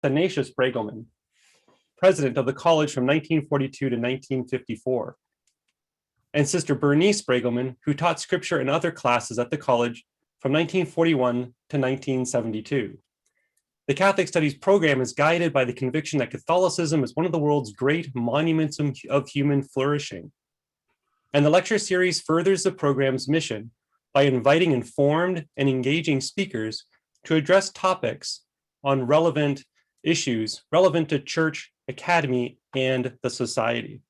Athanasius Bregelman, president of the college from 1942 to 1954, and Sister Bernice Bregelman, who taught scripture and other classes at the college from 1941 to 1972. The Catholic Studies program is guided by the conviction that Catholicism is one of the world's great monuments of human flourishing. And the lecture series furthers the program's mission by inviting informed and engaging speakers to address topics on relevant issues relevant to church, academy, and the society.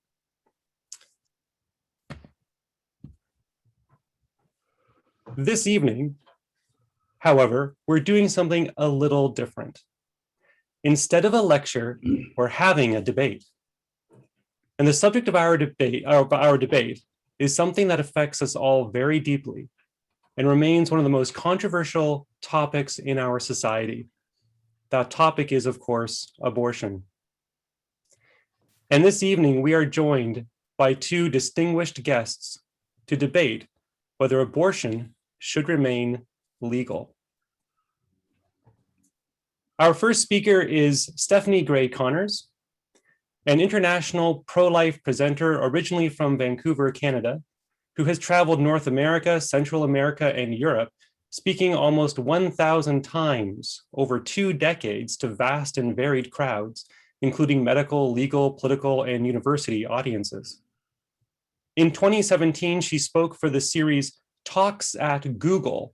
This evening, however, we're doing something a little different. Instead of a lecture, we're having a debate. And the subject of our debate is something that affects us all very deeply and remains one of the most controversial topics in our society. That topic is, of course, abortion. And this evening, we are joined by two distinguished guests to debate whether abortion should remain legal. Our first speaker is Stephanie Gray Connors, an international pro-life presenter originally from Vancouver, Canada, who has traveled North America, Central America, and Europe, speaking almost 1,000 times over 2 decades to vast and varied crowds, including medical, legal, political, and university audiences. In 2017, she spoke for the series Talks at Google,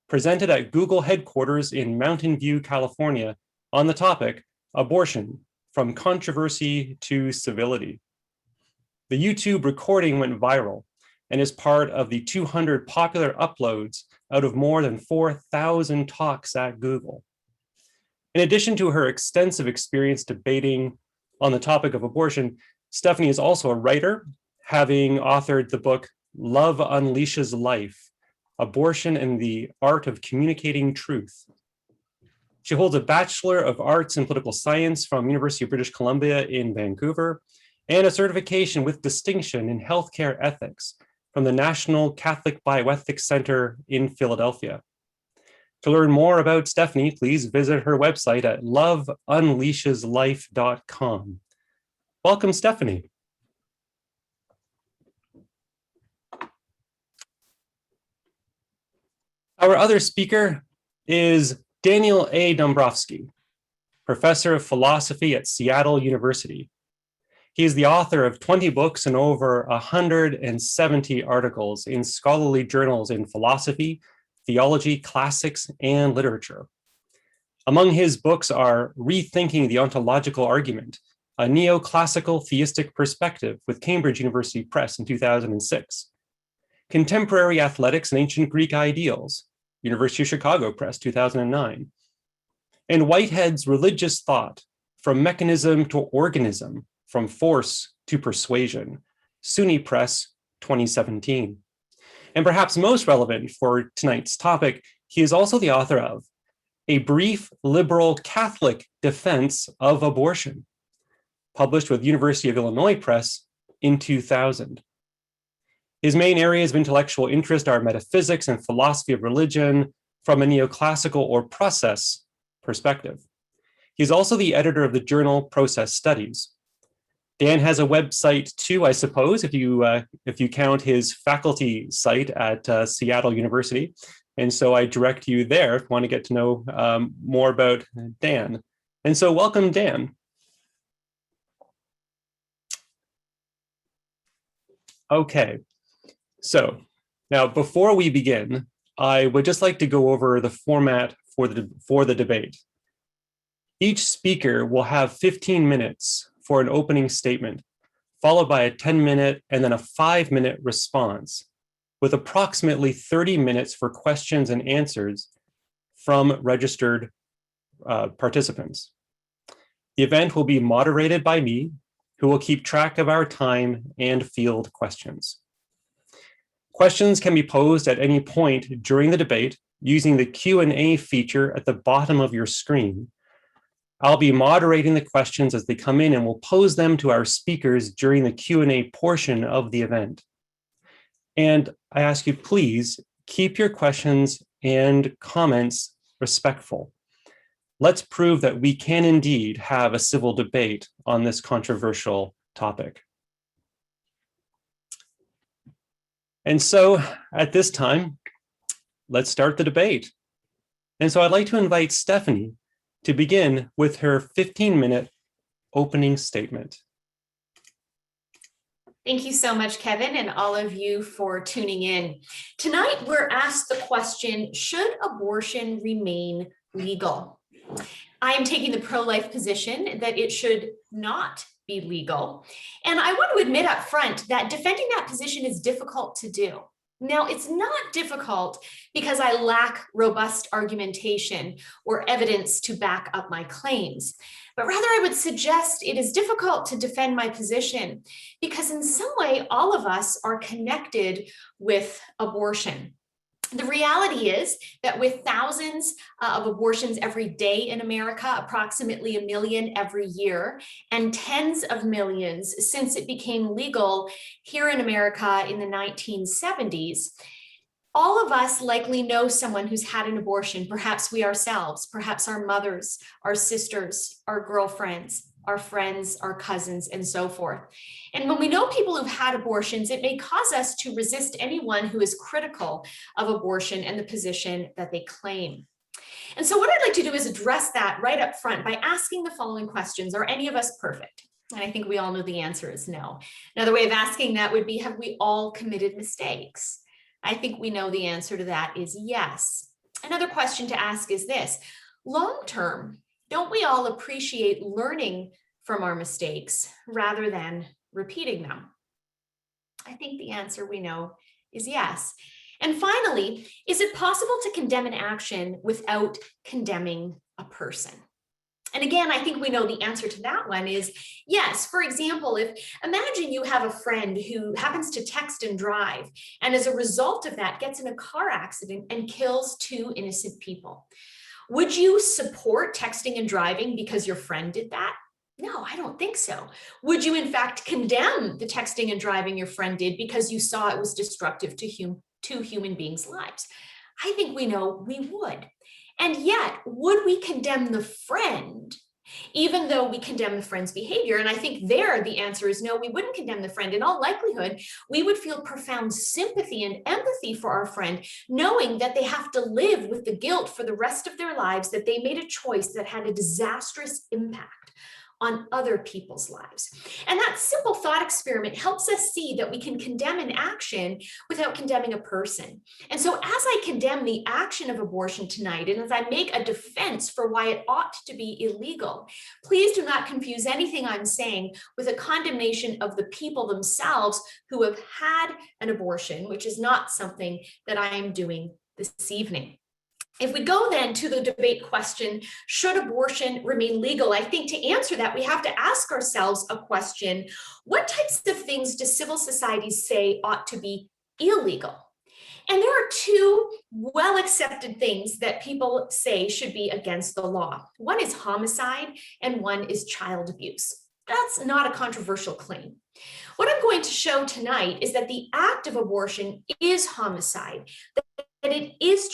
presented at Google headquarters in Mountain View, California, on the topic, abortion, from controversy to civility. The YouTube recording went viral and is part of the 200 popular uploads out of more than 4,000 talks at Google. In addition to her extensive experience debating on the topic of abortion, Stephanie is also a writer, having authored the book Love Unleashes Life, Abortion and the Art of Communicating Truth. She holds a Bachelor of Arts in Political Science from University of British Columbia in Vancouver and a certification with distinction in healthcare ethics from the National Catholic Bioethics Center in Philadelphia. To learn more about Stephanie, please visit her website at loveunleasheslife.com. Welcome, Stephanie. Our other speaker is Daniel A. Dombrowksi, professor of philosophy at Seattle University. He is the author of 20 books and over 170 articles in scholarly journals in philosophy, theology, classics, and literature. Among his books are Rethinking the Ontological Argument, a neoclassical theistic perspective with Cambridge University Press in 2006, Contemporary Athletics and Ancient Greek Ideals, University of Chicago Press, 2009, and Whitehead's Religious Thought, From Mechanism to Organism, From Force to Persuasion, SUNY Press, 2017. And perhaps most relevant for tonight's topic, he is also the author of A Brief Liberal Catholic Defense of Abortion, published with University of Illinois Press in 2000. His main areas of intellectual interest are metaphysics and philosophy of religion from a neoclassical or process perspective. He's also the editor of the journal Process Studies. Dan has a website too, I suppose, if you count his faculty site at Seattle University. And so I direct you there if you want to get to know more about Dan. And so welcome, Dan. Okay. So now, before we begin, I would just like to go over the format for the debate. Each speaker will have 15 minutes for an opening statement, followed by a 10-minute and then a 5-minute response, with approximately 30 minutes for questions and answers from registered participants. The event will be moderated by me, who will keep track of our time and field questions. Questions can be posed at any point during the debate using the Q&A feature at the bottom of your screen. I'll be moderating the questions as they come in and will pose them to our speakers during the Q&A portion of the event. And I ask you, please keep your questions and comments respectful. let's prove that we can indeed have a civil debate on this controversial topic. And so at this time, let's start the debate. And so I'd like to invite Stephanie to begin with her 15-minute opening statement. Thank you so much, Kevin, and all of you for tuning in. Tonight, we're asked the question, should abortion remain legal? I am taking the pro-life position that it should not be legal. And I want to admit up front that defending that position is difficult to do. Now, it's not difficult because I lack robust argumentation or evidence to back up my claims, but rather I would suggest it is difficult to defend my position because in some way, all of us are connected with abortion. The reality is that with thousands of abortions every day in America, approximately 1 million every year, and tens of millions since it became legal here in America in the 1970s, all of us likely know someone who's had an abortion, perhaps we ourselves, perhaps our mothers, our sisters, our girlfriends, our friends, our cousins, and so forth. And when we know people who've had abortions, it may cause us to resist anyone who is critical of abortion and the position that they claim. And so what I'd like to do is address that right up front by asking the following questions. Are any of us perfect? And I think we all know the answer is no. Another way of asking that would be, have we all committed mistakes? I think we know the answer to that is yes. Another question to ask is this: long term, don't we all appreciate learning from our mistakes rather than repeating them? I think the answer we know is yes. And finally, is it possible to condemn an action without condemning a person? And again, I think we know the answer to that one is yes. For example, imagine you have a friend who happens to text and drive, and as a result of that gets in a car accident and kills 2 innocent people. Would you support texting and driving because your friend did that? No, I don't think so. Would you in fact condemn the texting and driving your friend did because you saw it was destructive to human beings' lives? I think we know we would. And yet, would we condemn the friend even though we condemn the friend's behavior? And I think there the answer is no, we wouldn't condemn the friend. In all likelihood, we would feel profound sympathy and empathy for our friend, knowing that they have to live with the guilt for the rest of their lives that they made a choice that had a disastrous impact on other people's lives. And that simple thought experiment helps us see that we can condemn an action without condemning a person. And so as I condemn the action of abortion tonight, and as I make a defense for why it ought to be illegal, please do not confuse anything I'm saying with a condemnation of the people themselves who have had an abortion, which is not something that I am doing this evening. If we go then to the debate question, should abortion remain legal? I think to answer that, we have to ask ourselves a question: what types of things do civil societies say ought to be illegal? And there are 2 well-accepted things that people say should be against the law. One is homicide and one is child abuse. That's not a controversial claim. What I'm going to show tonight is that the act of abortion is homicide, that it is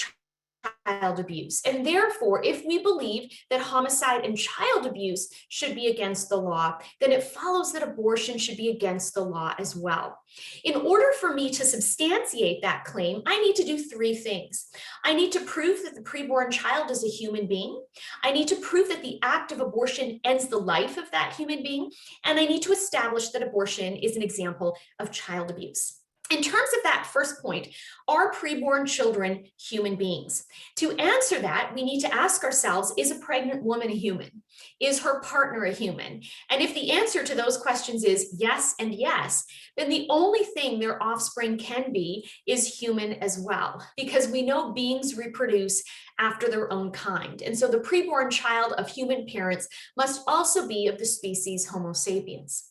child abuse. And therefore, if we believe that homicide and child abuse should be against the law, then it follows that abortion should be against the law as well. In order for me to substantiate that claim, I need to do 3 things. I need to prove that the preborn child is a human being. I need to prove that the act of abortion ends the life of that human being. And I need to establish that abortion is an example of child abuse. In terms of that first point, are preborn children human beings? To answer that, we need to ask ourselves, is a pregnant woman a human? Is her partner a human? And if the answer to those questions is yes and yes, then the only thing their offspring can be is human as well, because we know beings reproduce after their own kind. And so the preborn child of human parents must also be of the species Homo sapiens.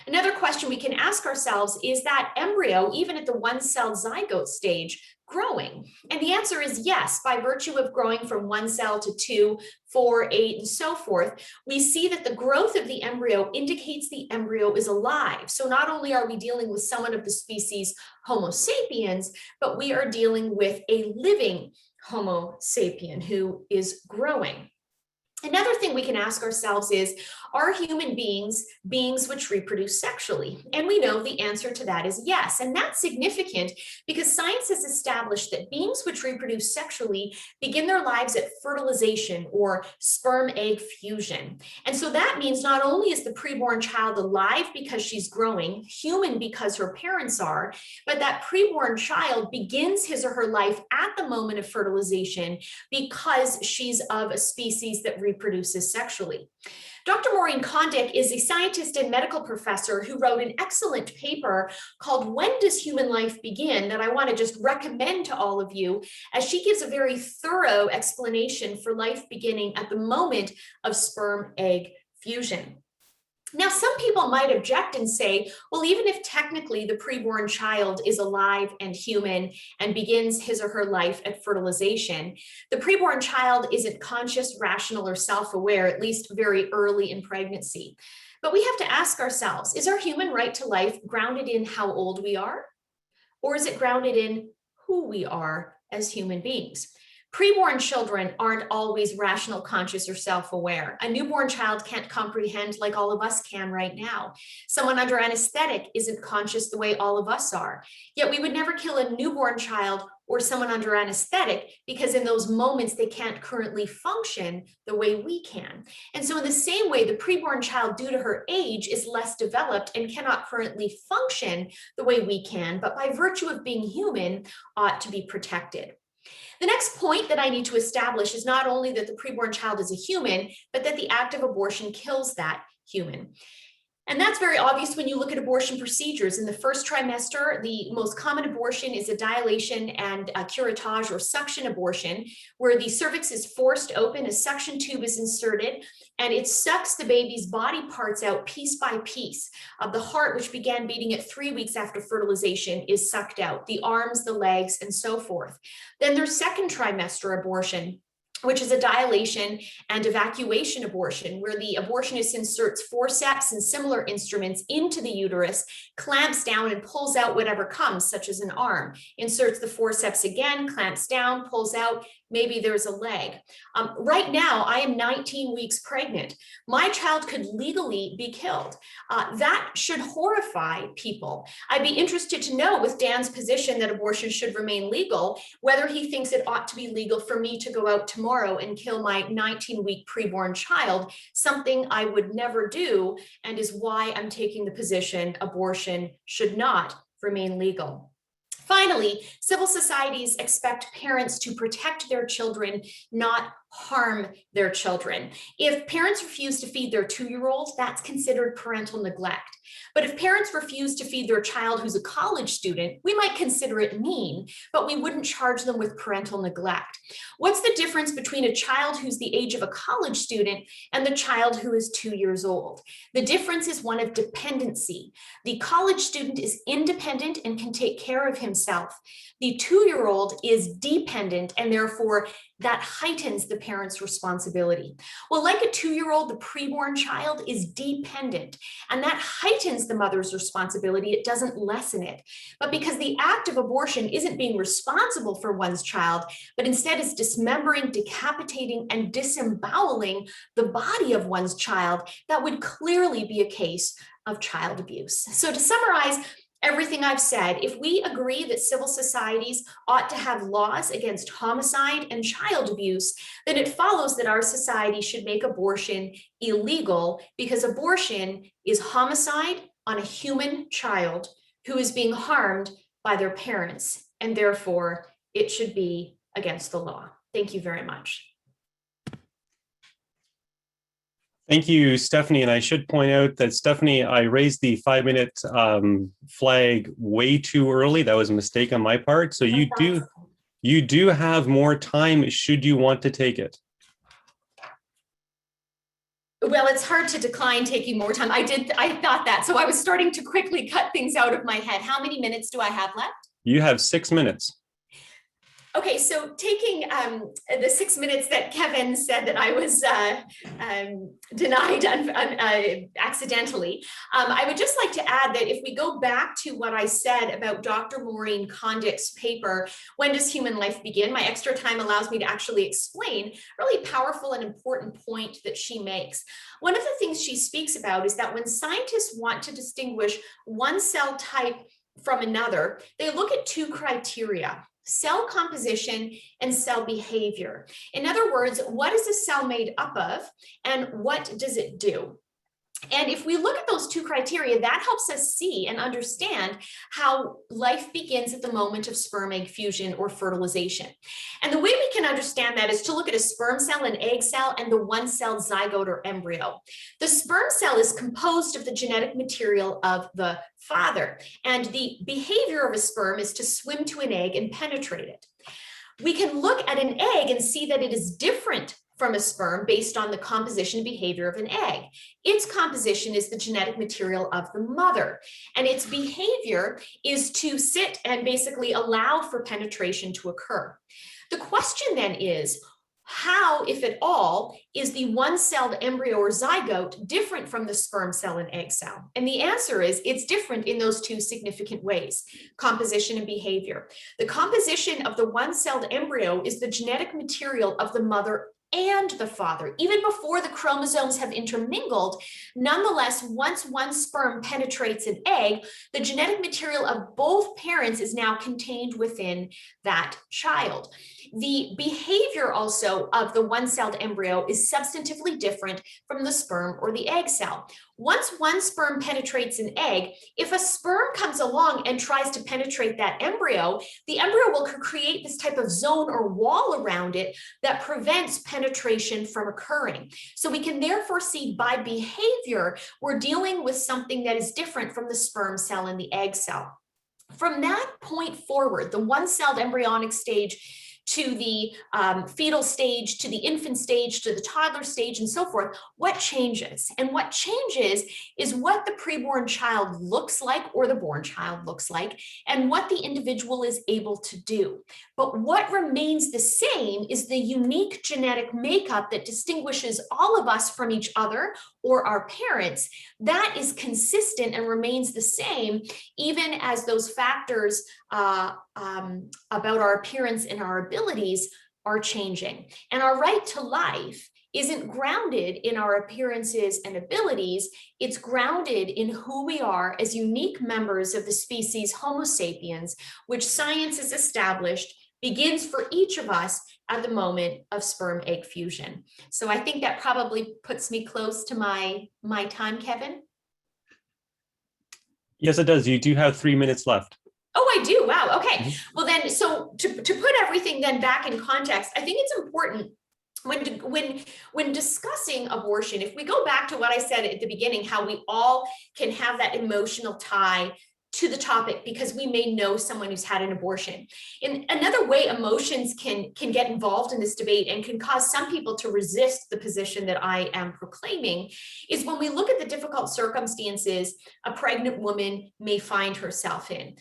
Another question we can ask ourselves, is that embryo, even at the 1-cell zygote stage, growing? And the answer is yes. By virtue of growing from 1 cell to 2, 4, 8, and so forth, we see that the growth of the embryo indicates the embryo is alive. So not only are we dealing with someone of the species Homo sapiens, but we are dealing with a living Homo sapien who is growing. Another thing we can ask ourselves is, are human beings beings which reproduce sexually? And we know the answer to that is yes. And that's significant because science has established that beings which reproduce sexually begin their lives at fertilization or sperm-egg fusion. And so that means not only is the preborn child alive because she's growing, human because her parents are, but that preborn child begins his or her life at the moment of fertilization because she's of a species that reproduces sexually. Dr. Maureen Condemn is a scientist and medical professor who wrote an excellent paper called When Does Human Life Begin? That I want to just recommend to all of you, as she gives a very thorough explanation for life beginning at the moment of sperm-egg fusion. Now, some people might object and say, well, even if technically the preborn child is alive and human and begins his or her life at fertilization, the preborn child isn't conscious, rational, or self-aware, at least very early in pregnancy. But we have to ask ourselves, is our human right to life grounded in how old we are? Or is it grounded in who we are as human beings? Preborn children aren't always rational, conscious, or self-aware. A newborn child can't comprehend like all of us can right now. Someone under anesthetic isn't conscious the way all of us are. Yet we would never kill a newborn child or someone under anesthetic because in those moments they can't currently function the way we can. And so in the same way, the preborn child, due to her age, is less developed and cannot currently function the way we can, but by virtue of being human, ought to be protected. The next point that I need to establish is not only that the preborn child is a human, but that the act of abortion kills that human. And that's very obvious when you look at abortion procedures. In the first trimester, the most common abortion is a dilation and a curettage or suction abortion, where the cervix is forced open, a suction tube is inserted, and it sucks the baby's body parts out piece by piece. The heart, which began beating at 3 weeks after fertilization, is sucked out, the arms, the legs, and so forth. Then there's second trimester abortion, which is a dilation and evacuation abortion, where the abortionist inserts forceps and similar instruments into the uterus, clamps down and pulls out whatever comes, such as an arm, inserts the forceps again, clamps down, pulls out, maybe there's a leg. Right now, I am 19 weeks pregnant. My child could legally be killed. That should horrify people. I'd be interested to know, with Dan's position that abortion should remain legal, whether he thinks it ought to be legal for me to go out tomorrow and kill my 19-week preborn child, something I would never do, and is why I'm taking the position abortion should not remain legal. Finally, civil societies expect parents to protect their children, not harm their children. If parents refuse to feed their 2-year-old, that's considered parental neglect. But if parents refuse to feed their child who's a college student, we might consider it mean, but we wouldn't charge them with parental neglect. What's the difference between a child who's the age of a college student and the child who is 2 years old? The difference is one of dependency. The college student is independent and can take care of himself. The 2-year-old is dependent, and therefore that heightens the parent's responsibility. Well, like a 2-year-old, the preborn child is dependent, and that heightens the mother's responsibility. It doesn't lessen it. But because the act of abortion isn't being responsible for one's child, but instead is dismembering, decapitating, and disemboweling the body of one's child, that would clearly be a case of child abuse. So to summarize everything I've said, if we agree that civil societies ought to have laws against homicide and child abuse, then it follows that our society should make abortion illegal, because abortion is homicide on a human child who is being harmed by their parents, and therefore it should be against the law. Thank you very much. Thank you, Stephanie. And I should point out that, Stephanie, I raised the 5-minute flag way too early. That was a mistake on my part. So you do have more time should you want to take it. Well, it's hard to decline taking more time. I thought that. So I was starting to quickly cut things out of my head. How many minutes do I have left? You have 6 minutes. Okay, so taking the 6 minutes that Kevin said that I was denied accidentally, I would just like to add that if we go back to what I said about Dr. Maureen Condick's paper, When Does Human Life Begin? My extra time allows me to actually explain a really powerful and important point that she makes. One of the things she speaks about is that when scientists want to distinguish one cell type from another, they look at two criteria: cell composition and cell behavior. In other words, what is a cell made up of and what does it do? And if we look at those two criteria, that helps us see and understand how life begins at the moment of sperm egg fusion or fertilization. And the way we can understand that is to look at a sperm cell, an egg cell, and the one-celled zygote or embryo. The sperm cell is composed of the genetic material of the father, and the behavior of a sperm is to swim to an egg and penetrate it. We can look at an egg and see that it is different from a sperm based on the composition and behavior of an egg. Its composition is the genetic material of the mother, and its behavior is to sit and basically allow for penetration to occur. The question then is, how, if at all, is the one-celled embryo or zygote different from the sperm cell and egg cell? And the answer is it's different in those two significant ways: composition and behavior. The composition of the one-celled embryo is the genetic material of the mother and the father, even before the chromosomes have intermingled. Nonetheless, once one sperm penetrates an egg, the genetic material of both parents is now contained within that child. The behavior also of the one-celled embryo is substantively different from the sperm or the egg cell. Once one sperm penetrates an egg, if a sperm comes along and tries to penetrate that embryo, the embryo will create this type of zone or wall around it that prevents penetration from occurring. So we can therefore see by behavior, we're dealing with something that is different from the sperm cell and the egg cell. From that point forward, the one-celled embryonic stage to the fetal stage, to the infant stage, to the toddler stage, and so forth, what changes? And what changes is what the preborn child looks like, or the born child looks like, and what the individual is able to do. But what remains the same is the unique genetic makeup that distinguishes all of us from each other or our parents. That is consistent and remains the same, even as those factors about our appearance and our abilities are changing. And our right to life isn't grounded in our appearances and abilities. It's grounded in who we are as unique members of the species Homo sapiens, which science has established begins for each of us at the moment of sperm egg fusion. So I think that probably puts me close to my time, Kevin. Yes, it does. You do have 3 minutes left. Oh, I do. Wow. Okay. Well, then, so to put everything then back in context, I think it's important when discussing abortion, if we go back to what I said at the beginning, how we all can have that emotional tie to the topic because we may know someone who's had an abortion. In another way, emotions can get involved in this debate and can cause some people to resist the position that I am proclaiming, is when we look at the difficult circumstances a pregnant woman may find herself in.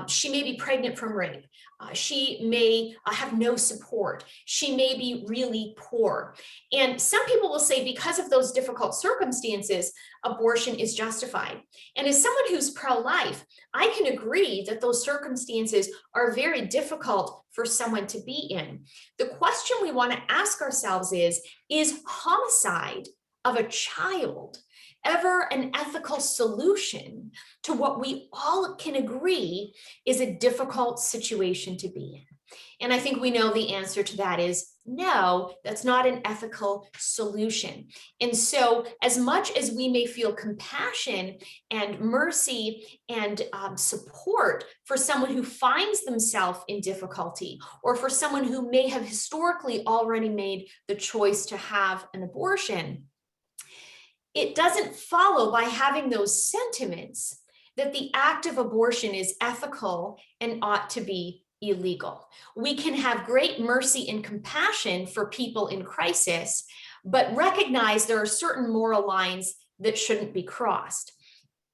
She may be pregnant from rape. She may have no support. She may be really poor. And some people will say because of those difficult circumstances, abortion is justified. And as someone who's pro-life, I can agree that those circumstances are very difficult for someone to be in. The question we want to ask ourselves is homicide of a child ever an ethical solution to what we all can agree is a difficult situation to be in? And I think we know the answer to that is no, that's not an ethical solution. And so as much as we may feel compassion and mercy and support for someone who finds themselves in difficulty, or for someone who may have historically already made the choice to have an abortion, it doesn't follow by having those sentiments that the act of abortion is ethical and ought to be illegal. We can have great mercy and compassion for people in crisis, but recognize there are certain moral lines that shouldn't be crossed.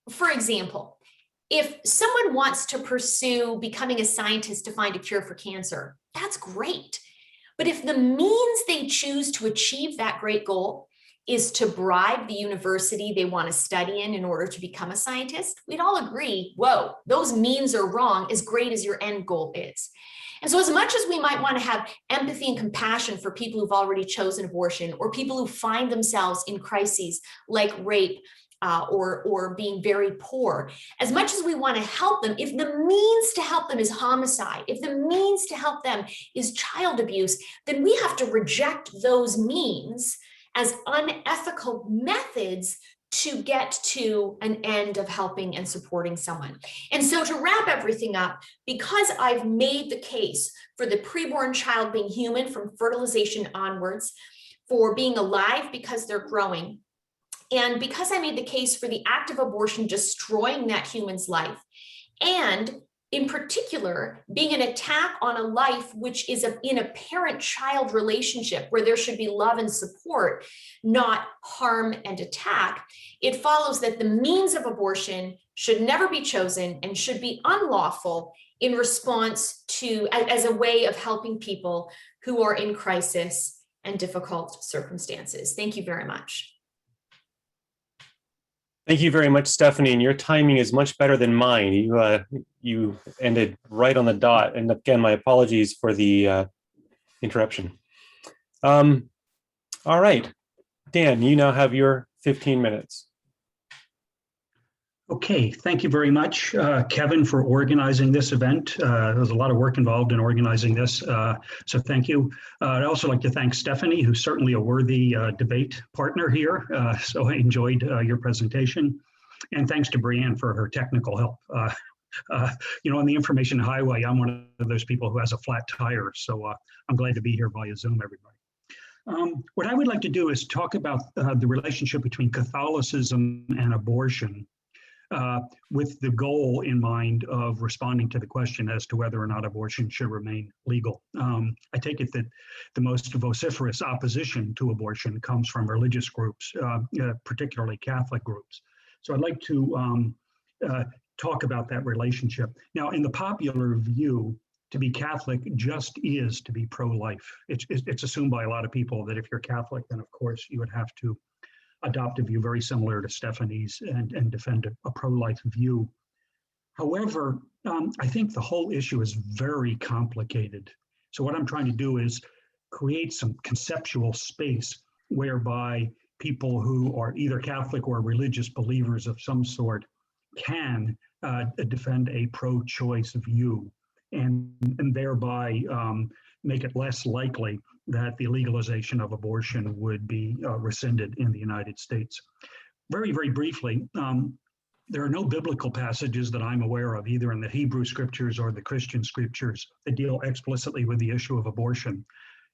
For example, If someone wants to pursue becoming a scientist to find a cure for cancer, that's great. But if the means they choose to achieve that great goal is to bribe the university they want to study in order to become a scientist, we'd all agree, whoa, those means are wrong, as great as your end goal is. And so as much as we might want to have empathy and compassion for people who've already chosen abortion, or people who find themselves in crises like rape, or being very poor, as much as we want to help them, if the means to help them is homicide, if the means to help them is child abuse, then we have to reject those means as unethical methods to get to an end of helping and supporting someone. And so to wrap everything up, because I've made the case for the preborn child being human from fertilization onwards, for being alive because they're growing, and because I made the case for the act of abortion destroying that human's life, and in particular, being an attack on a life which is in a parent-child relationship where there should be love and support, not harm and attack, it follows that the means of abortion should never be chosen and should be unlawful in response to, as a way of helping people who are in crisis and difficult circumstances. Thank you very much. Thank you very much, Stephanie. And your timing is much better than mine. You ended right on the dot. And again, my apologies for the interruption. All right, Dan, you now have your 15 minutes. Okay, thank you very much, Kevin, for organizing this event. There's a lot of work involved in organizing this, so thank you. I'd also like to thank Stephanie, who's certainly a worthy debate partner here, so I enjoyed your presentation. And thanks to Brianne for her technical help. On the information highway, I'm one of those people who has a flat tire, so I'm glad to be here via Zoom, everybody. What I would like to do is talk about the relationship between Catholicism and abortion, with the goal in mind of responding to the question as to whether or not abortion should remain legal. I take it that the most vociferous opposition to abortion comes from religious groups, particularly Catholic groups. So I'd like to talk about that relationship. Now, in the popular view, to be Catholic just is to be pro-life. It's assumed by a lot of people that if you're Catholic, then of course you would have to adopt a view very similar to Stephanie's and defend a pro-life view. However, I think the whole issue is very complicated. So what I'm trying to do is create some conceptual space whereby people who are either Catholic or religious believers of some sort can defend a pro-choice view and thereby make it less likely that the legalization of abortion would be rescinded in the United States. Very, very briefly, there are no biblical passages that I'm aware of, either in the Hebrew scriptures or the Christian scriptures, that deal explicitly with the issue of abortion.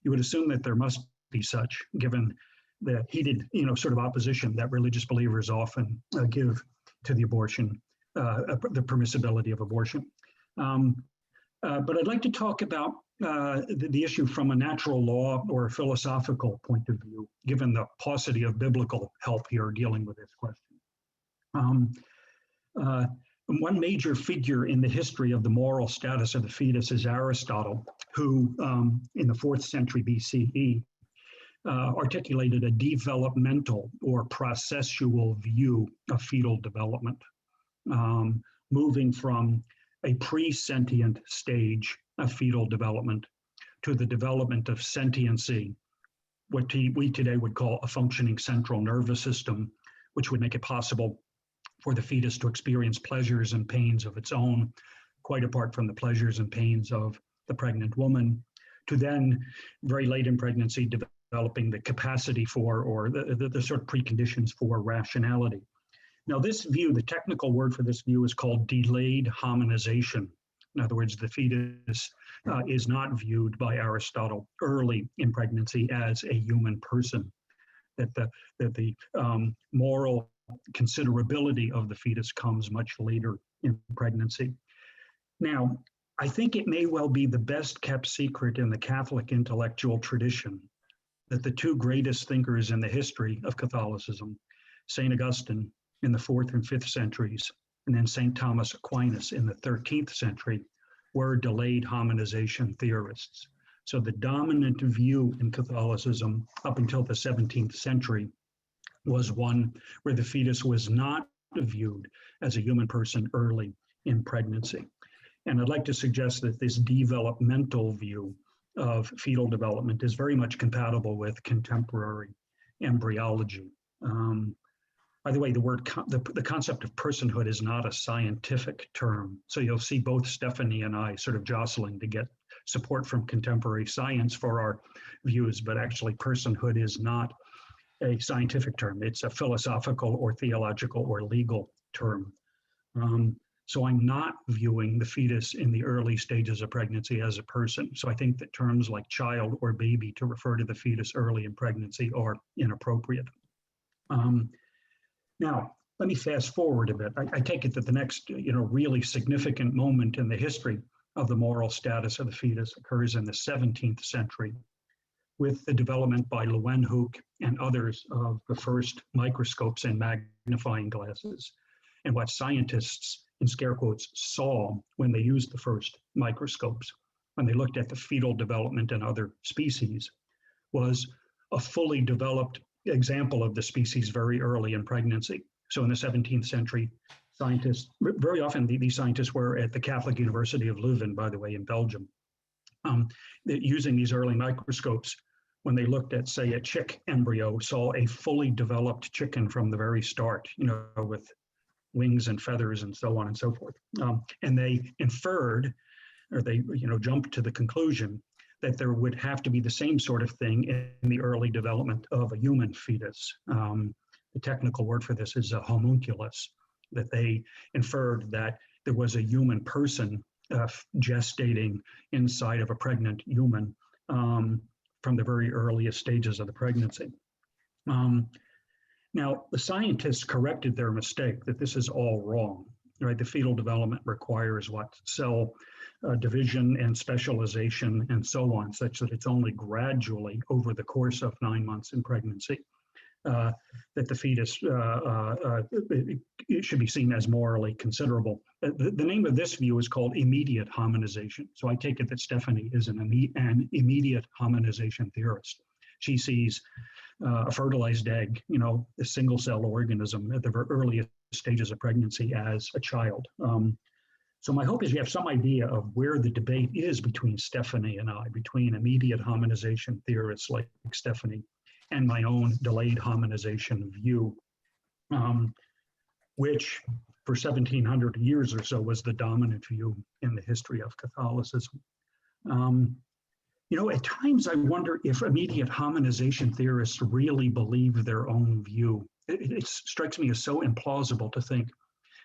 You would assume that there must be such, given the heated, sort of opposition that religious believers often give to the abortion, the permissibility of abortion. But I'd like to talk about the issue from a natural law or a philosophical point of view, given the paucity of biblical help here dealing with this question. One major figure in the history of the moral status of the fetus is Aristotle, who in the 4th century BCE articulated a developmental or processual view of fetal development, moving from a pre-sentient stage of fetal development to the development of sentiency, what we today would call a functioning central nervous system, which would make it possible for the fetus to experience pleasures and pains of its own, quite apart from the pleasures and pains of the pregnant woman, to then, very late in pregnancy, developing the capacity for, or the sort of preconditions for rationality. Now, this view, the technical word for this view is called delayed hominization. In other words, the fetus is not viewed by Aristotle early in pregnancy as a human person, that the moral considerability of the fetus comes much later in pregnancy. Now, I think it may well be the best kept secret in the Catholic intellectual tradition that the two greatest thinkers in the history of Catholicism, St. Augustine in the 4th and 5th centuries, and then St. Thomas Aquinas in the 13th century were delayed hominization theorists. So the dominant view in Catholicism up until the 17th century was one where the fetus was not viewed as a human person early in pregnancy. And I'd like to suggest that this developmental view of fetal development is very much compatible with contemporary embryology. By the way, the concept of personhood is not a scientific term. So you'll see both Stephanie and I sort of jostling to get support from contemporary science for our views, but actually personhood is not a scientific term. It's a philosophical or theological or legal term. So I'm not viewing the fetus in the early stages of pregnancy as a person. So I think that terms like child or baby to refer to the fetus early in pregnancy are inappropriate. Now, let me fast forward a bit. I take it that the next, really significant moment in the history of the moral status of the fetus occurs in the 17th century with the development by Leeuwenhoek and others of the first microscopes and magnifying glasses. And what scientists, in scare quotes, saw when they used the first microscopes, when they looked at the fetal development in other species, was a fully developed example of the species very early in pregnancy. So in the 17th century, scientists, very often these scientists were at the Catholic University of Leuven, by the way, in Belgium, using these early microscopes, when they looked at, say, a chick embryo, saw a fully developed chicken from the very start, with wings and feathers and so on and so forth. And they inferred, or they, jumped to the conclusion that there would have to be the same sort of thing in the early development of a human fetus. The technical word for this is a homunculus, that they inferred that there was a human person gestating inside of a pregnant human from the very earliest stages of the pregnancy. Now, the scientists corrected their mistake that this is all wrong, right? The fetal development requires cell division and specialization and so on, such that it's only gradually over the course of 9 months in pregnancy that the fetus it should be seen as morally considerable. The name of this view is called immediate hominization. So I take it that Stephanie is an immediate hominization theorist. She sees a fertilized egg, a single-cell organism at the very earliest stages of pregnancy as a child. So my hope is you have some idea of where the debate is between Stephanie and I, between immediate hominization theorists like Stephanie and my own delayed hominization view, which for 1700 years or so was the dominant view in the history of Catholicism. At times I wonder if immediate hominization theorists really believe their own view. It strikes me as so implausible to think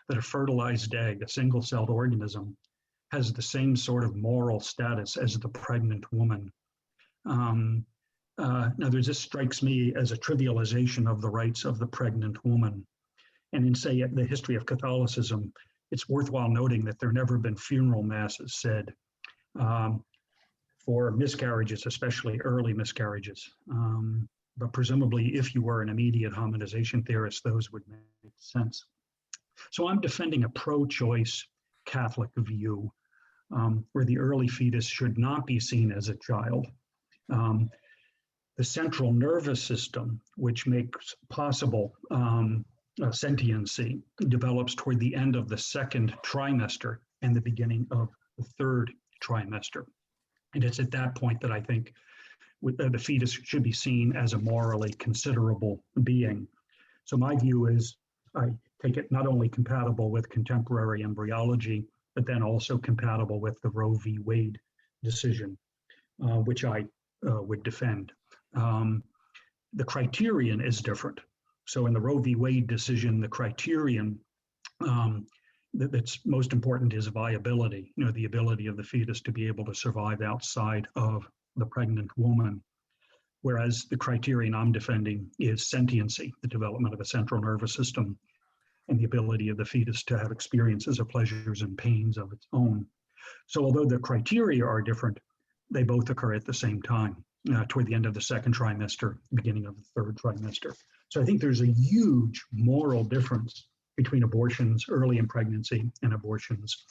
that a fertilized egg, a single-celled organism, has the same sort of moral status as the pregnant woman. In other words, this strikes me as a trivialization of the rights of the pregnant woman. And in, say, the history of Catholicism, it's worthwhile noting that there have never been funeral masses said for miscarriages, especially early miscarriages. But presumably, if you were an immediate hominization theorist, those would make sense. So I'm defending a pro-choice Catholic view where the early fetus should not be seen as a child. The central nervous system, which makes possible sentiency, develops toward the end of the second trimester and the beginning of the third trimester. And it's at that point that I think the fetus should be seen as a morally considerable being. So my view is, I take it not only compatible with contemporary embryology, but then also compatible with the Roe v. Wade decision, which I would defend. The criterion is different. So in the Roe v. Wade decision, the criterion that's most important is viability, the ability of the fetus to be able to survive outside of the pregnant woman. Whereas the criterion I'm defending is sentiency, the development of a central nervous system, and the ability of the fetus to have experiences of pleasures and pains of its own. So although the criteria are different, they both occur at the same time, toward the end of the second trimester, beginning of the third trimester. So I think there's a huge moral difference between abortions early in pregnancy and abortions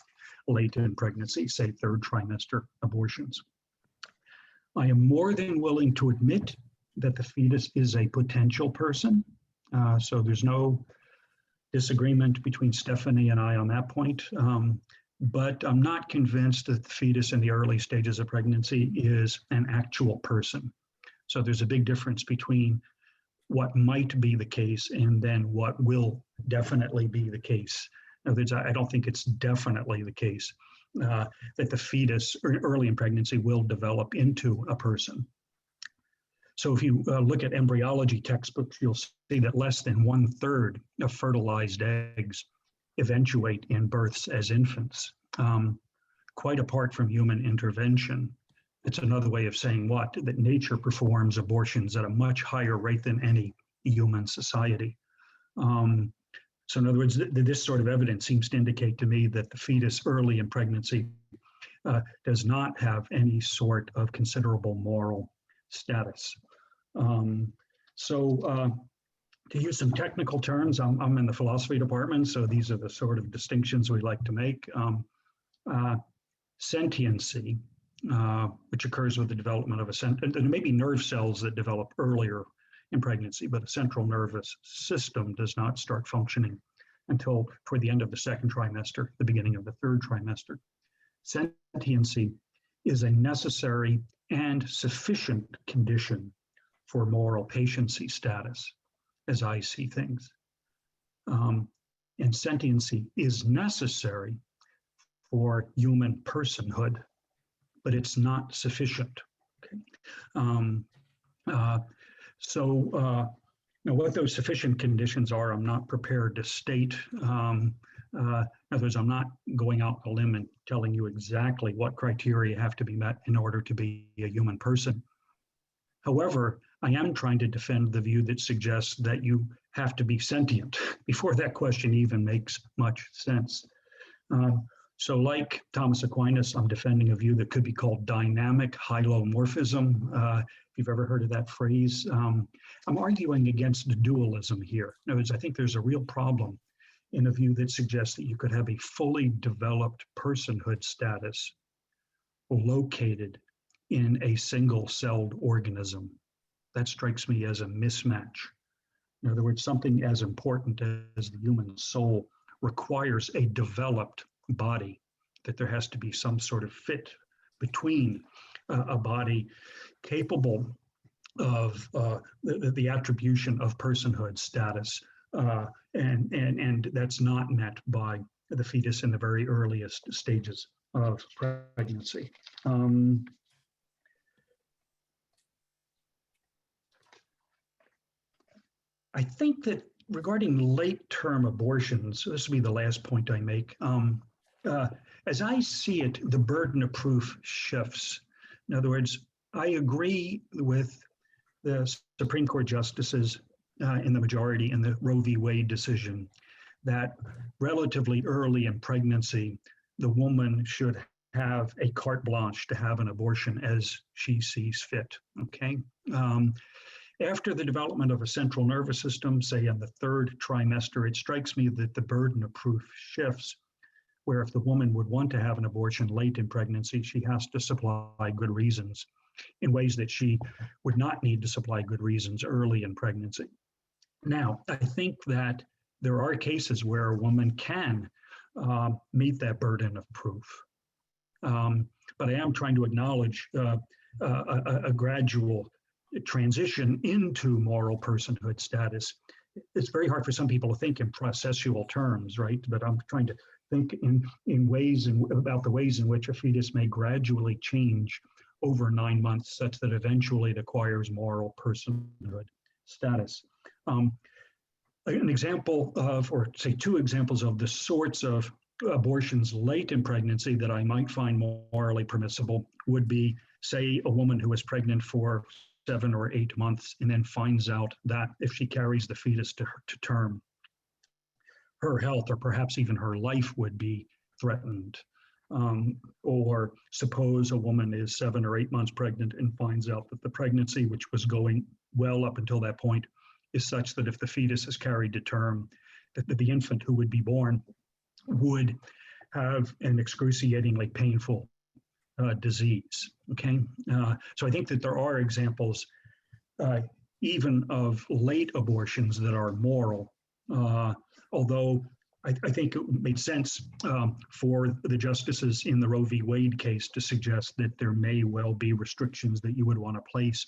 late in pregnancy, say third trimester abortions. I am more than willing to admit that the fetus is a potential person. So there's no disagreement between Stephanie and I on that point. But I'm not convinced that the fetus in the early stages of pregnancy is an actual person. So there's a big difference between what might be the case and then what will definitely be the case. In other words, I don't think it's definitely the case that the fetus early in pregnancy will develop into a person. So if you look at embryology textbooks, you'll see that less than 1/3 of fertilized eggs eventuate in births as infants. Quite apart from human intervention, it's another way of saying what? That nature performs abortions at a much higher rate than any human society. So in other words, this sort of evidence seems to indicate to me that the fetus early in pregnancy does not have any sort of considerable moral status. To use some technical terms, I'm in the philosophy department, so these are the sort of distinctions we like to make. Sentiency, which occurs with the development of there may be nerve cells that develop earlier in pregnancy, but a central nervous system does not start functioning until toward the end of the second trimester, the beginning of the third trimester. Sentiency is a necessary and sufficient condition for moral patiency status, as I see things. And sentiency is necessary for human personhood, but it's not sufficient. Okay? Now what those sufficient conditions are, I'm not prepared to state. In other words, I'm not going out on a limb and telling you exactly what criteria have to be met in order to be a human person. However, I am trying to defend the view that suggests that you have to be sentient before that question even makes much sense. So like Thomas Aquinas, I'm defending a view that could be called dynamic hylomorphism. If you've ever heard of that phrase, I'm arguing against dualism here. In other words, I think there's a real problem in a view that suggests that you could have a fully developed personhood status located in a single-celled organism. That strikes me as a mismatch. In other words, something as important as the human soul requires a developed body, that there has to be some sort of fit between a body capable of the attribution of personhood status, and that's not met by the fetus in the very earliest stages of pregnancy. I think that regarding late-term abortions, this will be the last point I make. As I see it, the burden of proof shifts. In other words, I agree with the Supreme Court justices in the majority in the Roe v. Wade decision that relatively early in pregnancy, the woman should have a carte blanche to have an abortion as she sees fit, okay? After the development of a central nervous system, say in the third trimester, it strikes me that the burden of proof shifts, where if the woman would want to have an abortion late in pregnancy, she has to supply good reasons in ways that she would not need to supply good reasons early in pregnancy. Now, I think that there are cases where a woman can meet that burden of proof. But I am trying to acknowledge a gradual transition into moral personhood status. It's very hard for some people to think in processual terms, right? But I'm trying to think in ways about the ways in which a fetus may gradually change over 9 months, such that eventually it acquires moral personhood status. An example of, or say two examples of the sorts of abortions late in pregnancy that I might find morally permissible would be, say, a woman who is pregnant for 7 or 8 months and then finds out that if she carries the fetus to term, her health or perhaps even her life would be threatened. Or suppose a woman is 7 or 8 months pregnant and finds out that the pregnancy, which was going well up until that point, is such that if the fetus is carried to term, the infant who would be born would have an excruciatingly painful disease. Okay, so I think that there are examples even of late abortions that are moral, although I think it made sense for the justices in the Roe v. Wade case to suggest that there may well be restrictions that you would want to place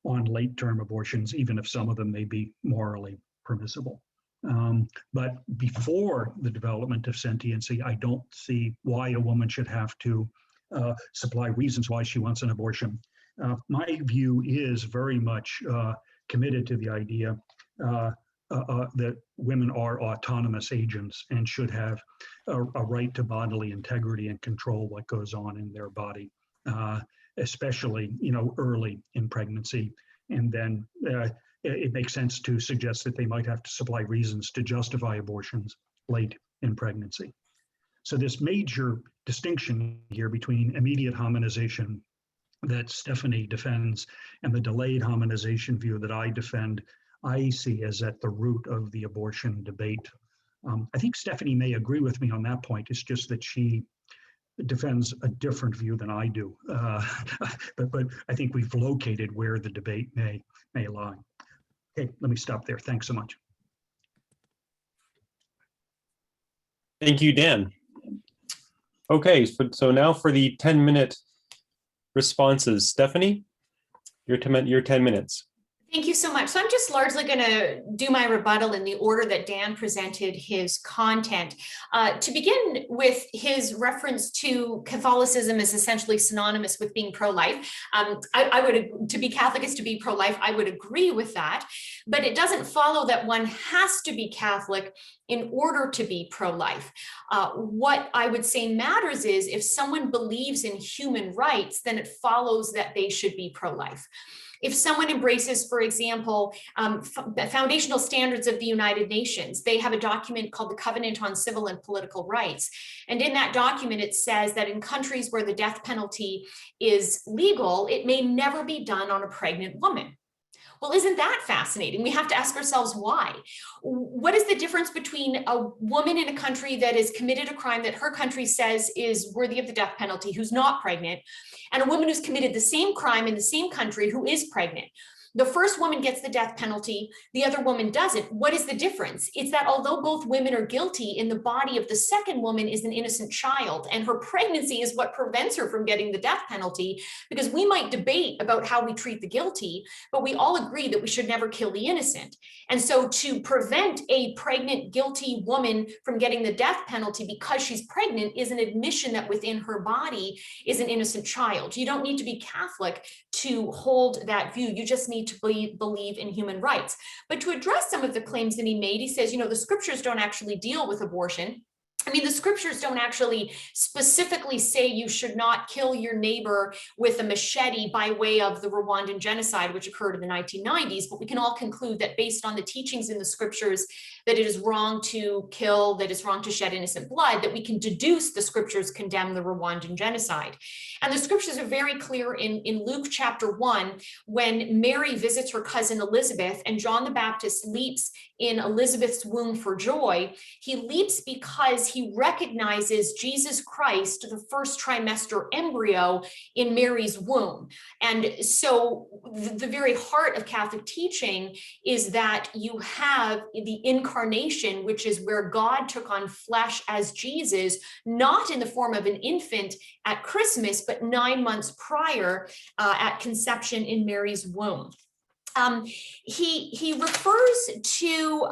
on late-term abortions, even if some of them may be morally permissible. But before the development of sentiency, I don't see why a woman should have to supply reasons why she wants an abortion. My view is very much committed to the idea that women are autonomous agents and should have a right to bodily integrity and control what goes on in their body, especially early in pregnancy. And then it makes sense to suggest that they might have to supply reasons to justify abortions late in pregnancy. So this major distinction here between immediate hominization that Stephanie defends and the delayed hominization view that I defend, I see as at the root of the abortion debate. I think Stephanie may agree with me on that point. It's just that she defends a different view than I do. But I think we've located where the debate may lie. Okay, let me stop there. Thanks so much. Thank you, Dan. Okay, so now for the 10-minute responses. Stephanie, your 10 minutes. Thank you so much. So I'm just largely going to do my rebuttal in the order that Dan presented his content. To begin with his reference to Catholicism is essentially synonymous with being pro-life. To be Catholic is to be pro-life. I would agree with that, but it doesn't follow that one has to be Catholic in order to be pro-life. What I would say matters is if someone believes in human rights, then it follows that they should be pro-life. If someone embraces, for example, the foundational standards of the United Nations, they have a document called the Covenant on Civil and Political Rights. And in that document, it says that in countries where the death penalty is legal, it may never be done on a pregnant woman. Well, isn't that fascinating? We have to ask ourselves why. What is the difference between a woman in a country that has committed a crime that her country says is worthy of the death penalty, who's not pregnant, and a woman who's committed the same crime in the same country who is pregnant? The first woman gets the death penalty, the other woman doesn't. What is the difference? It's that although both women are guilty, in the body of the second woman is an innocent child, and her pregnancy is what prevents her from getting the death penalty, because we might debate about how we treat the guilty, but we all agree that we should never kill the innocent. And so to prevent a pregnant, guilty woman from getting the death penalty because she's pregnant is an admission that within her body is an innocent child. You don't need to be Catholic to hold that view. You just need to believe in human rights. But to address some of the claims that he made, he says, the scriptures don't actually deal with abortion. I mean, the scriptures don't actually specifically say you should not kill your neighbor with a machete by way of the Rwandan genocide, which occurred in the 1990s. But we can all conclude that based on the teachings in the scriptures, that it is wrong to kill, that it's wrong to shed innocent blood, that we can deduce the scriptures condemn the Rwandan genocide. And the scriptures are very clear in Luke chapter 1, when Mary visits her cousin Elizabeth and John the Baptist leaps in Elizabeth's womb for joy. He leaps because he recognizes Jesus Christ, the first trimester embryo in Mary's womb. And so the very heart of Catholic teaching is that you have the incarnation, which is where God took on flesh as Jesus, not in the form of an infant at Christmas, but 9 months prior at conception in Mary's womb. He refers to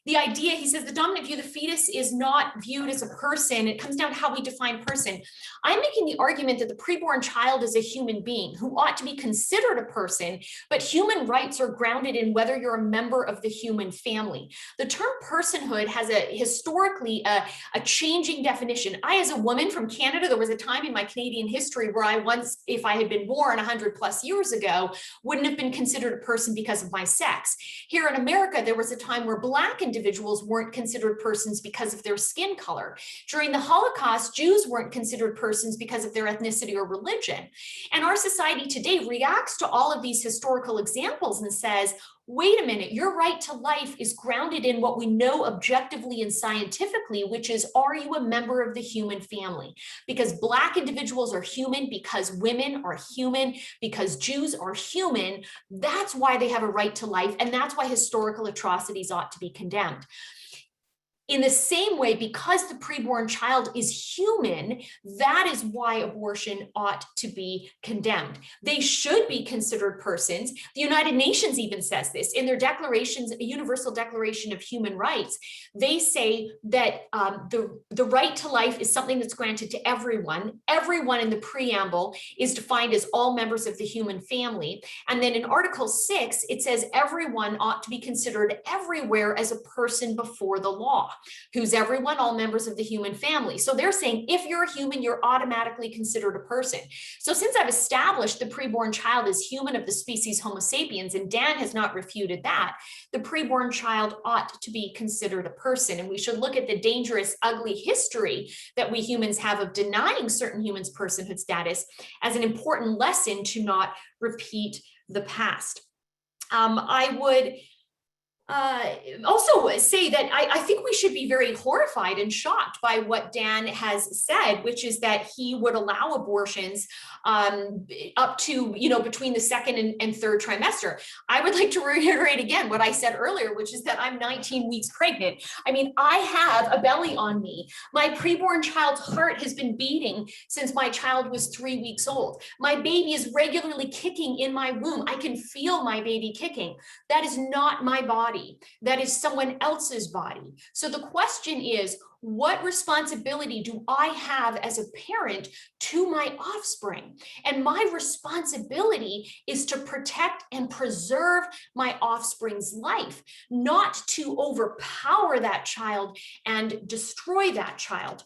the idea, he says the dominant view, the fetus is not viewed as a person. It comes down to how we define person. I'm making the argument that the preborn child is a human being who ought to be considered a person, but human rights are grounded in whether you're a member of the human family. The term personhood has historically a changing definition. I, as a woman from Canada, there was a time in my Canadian history where I once, if I had been born 100+ years ago, wouldn't have been considered a person because of my sex. Here in America, there was a time where Black individuals weren't considered persons because of their skin color. During the Holocaust, Jews weren't considered persons because of their ethnicity or religion. And our society today reacts to all of these historical examples and says, wait a minute, your right to life is grounded in what we know objectively and scientifically, which is, are you a member of the human family? Because Black individuals are human, because women are human, because Jews are human. That's why they have a right to life, and that's why historical atrocities ought to be condemned. In the same way, because the preborn child is human, that is why abortion ought to be condemned. They should be considered persons. The United Nations even says this in their declarations, a Universal Declaration of Human Rights. They say that the right to life is something that's granted to everyone. Everyone in the preamble is defined as all members of the human family. And then in Article 6, it says everyone ought to be considered everywhere as a person before the law. Who's everyone? All members of the human family. So they're saying if you're a human, you're automatically considered a person. So since I've established the preborn child is human of the species Homo sapiens, and Dan has not refuted that, the preborn child ought to be considered a person. And we should look at the dangerous, ugly history that we humans have of denying certain humans personhood status as an important lesson to not repeat the past. I would also say that I think we should be very horrified and shocked by what Dan has said, which is that he would allow abortions up to, between the second and third trimester. I would like to reiterate again what I said earlier, which is that I'm 19 weeks pregnant. I mean, I have a belly on me. My preborn child's heart has been beating since my child was 3 weeks old. My baby is regularly kicking in my womb. I can feel my baby kicking. That is not my body. That is someone else's body. So the question is, what responsibility do I have as a parent to my offspring? And my responsibility is to protect and preserve my offspring's life, not to overpower that child and destroy that child.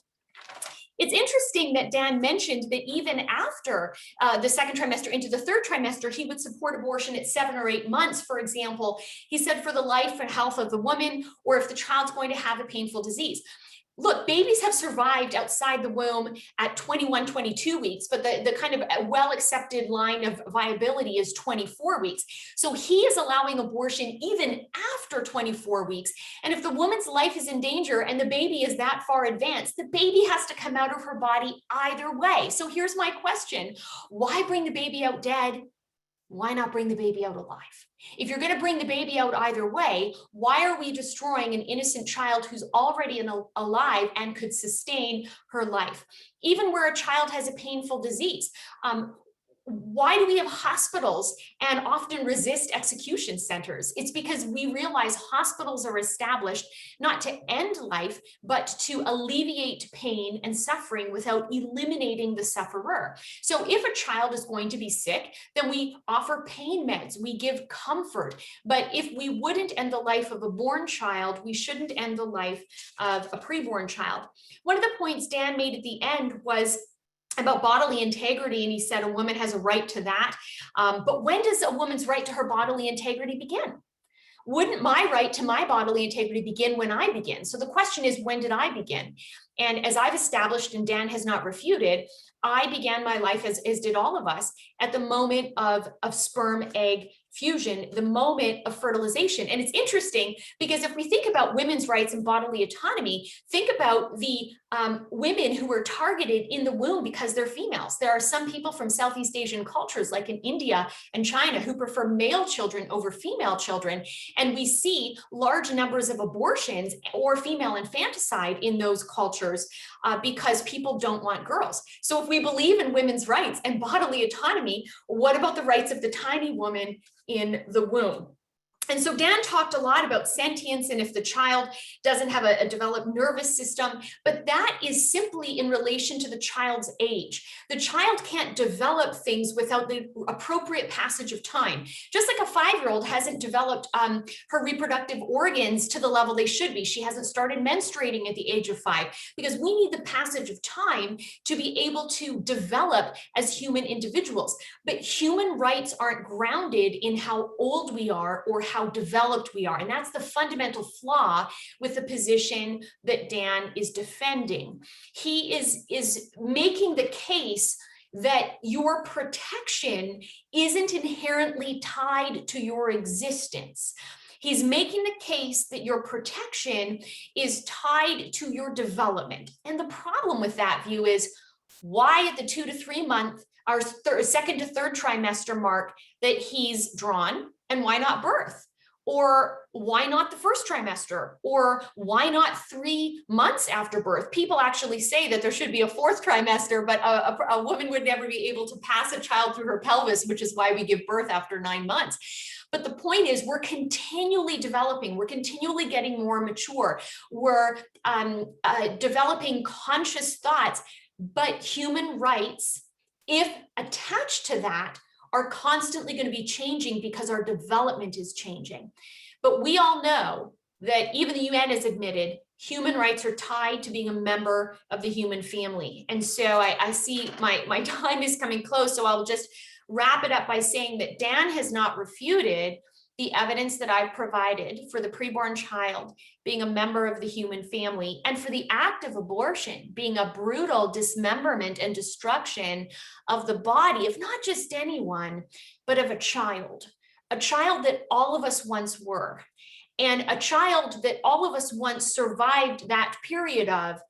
It's interesting that Dan mentioned that even after the second trimester into the third trimester, he would support abortion at 7 or 8 months, for example. He said for the life and health of the woman, or if the child's going to have a painful disease. Look, babies have survived outside the womb at 21, 22 weeks, but the kind of well-accepted line of viability is 24 weeks. So he is allowing abortion even after 24 weeks. And if the woman's life is in danger and the baby is that far advanced, the baby has to come out of her body either way. So here's my question. Why bring the baby out dead? Why not bring the baby out alive? If you're going to bring the baby out either way, why are we destroying an innocent child who's already alive and could sustain her life? Even where a child has a painful disease, why do we have hospitals and often resist execution centers? It's because we realize hospitals are established not to end life, but to alleviate pain and suffering without eliminating the sufferer. So if a child is going to be sick, then we offer pain meds, we give comfort. But if we wouldn't end the life of a born child, we shouldn't end the life of a preborn child. One of the points Dan made at the end was about bodily integrity, and he said a woman has a right to that. But when does a woman's right to her bodily integrity begin? Wouldn't my right to my bodily integrity begin when I begin? So the question is, when did I begin? And as I've established, and Dan has not refuted, I began my life, as did all of us, at the moment of sperm egg fusion, the moment of fertilization. And it's interesting because if we think about women's rights and bodily autonomy, think about the women who were targeted in the womb because they're females. There are some people from Southeast Asian cultures, like in India and China, who prefer male children over female children. And we see large numbers of abortions or female infanticide in those cultures because people don't want girls. So if we believe in women's rights and bodily autonomy, what about the rights of the tiny woman in the womb? And so Dan talked a lot about sentience and if the child doesn't have a developed nervous system, but that is simply in relation to the child's age. The child can't develop things without the appropriate passage of time. Just like a 5-year-old hasn't developed her reproductive organs to the level they should be. She hasn't started menstruating at the age of 5 because we need the passage of time to be able to develop as human individuals. But human rights aren't grounded in how old we are or how developed we are. And that's the fundamental flaw with the position that Dan is defending. He is making the case that your protection isn't inherently tied to your existence. He's making the case that your protection is tied to your development. And the problem with that view is why at the 2 to 3 month, our second to third trimester mark that he's drawn, and why not birth? Or why not the first trimester? Or why not 3 months after birth? People actually say that there should be a fourth trimester, but a woman would never be able to pass a child through her pelvis, which is why we give birth after 9 months. But the point is, we're continually developing, we're continually getting more mature, we're developing conscious thoughts, but human rights, if attached to that, are constantly going to be changing because our development is changing. But we all know that even the UN has admitted human rights are tied to being a member of the human family. And so I see my time is coming close, so I'll just wrap it up by saying that Dan has not refuted the evidence that I've provided for the preborn child being a member of the human family, and for the act of abortion being a brutal dismemberment and destruction of the body of not just anyone, but of a child that all of us once were, and a child that all of us once survived that period of,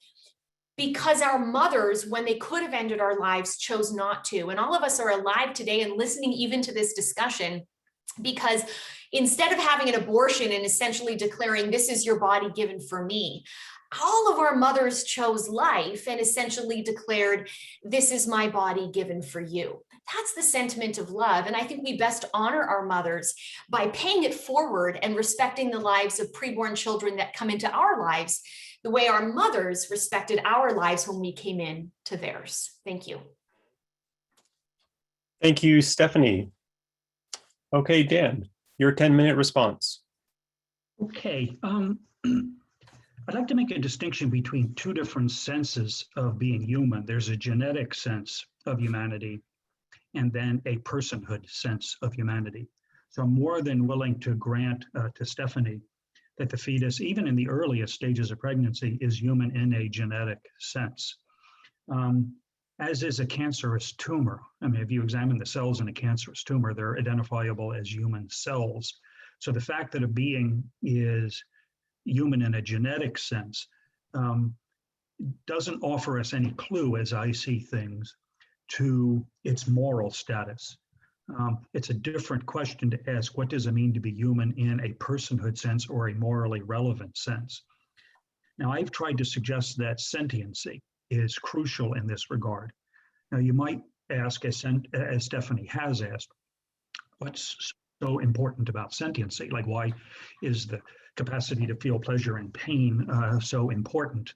because our mothers, when they could have ended our lives, chose not to. And all of us are alive today and listening even to this discussion because instead of having an abortion and essentially declaring, this is your body given for me, all of our mothers chose life and essentially declared, this is my body given for you. That's the sentiment of love. And I think we best honor our mothers by paying it forward and respecting the lives of preborn children that come into our lives the way our mothers respected our lives when we came in to theirs. Thank you. Thank you, Stephanie. Okay, Dan, your 10-minute response. Okay. I'd like to make a distinction between two different senses of being human. There's a genetic sense of humanity and then a personhood sense of humanity. So I'm more than willing to grant to Stephanie that the fetus, even in the earliest stages of pregnancy, is human in a genetic sense, as is a cancerous tumor. I mean, if you examine the cells in a cancerous tumor, they're identifiable as human cells. So the fact that a being is human in a genetic sense doesn't offer us any clue, as I see things, to its moral status. It's a different question to ask, what does it mean to be human in a personhood sense or a morally relevant sense? Now, I've tried to suggest that sentiency is crucial in this regard. Now, you might ask, as Stephanie has asked, what's so important about sentiency? Like, why is the capacity to feel pleasure and pain so important?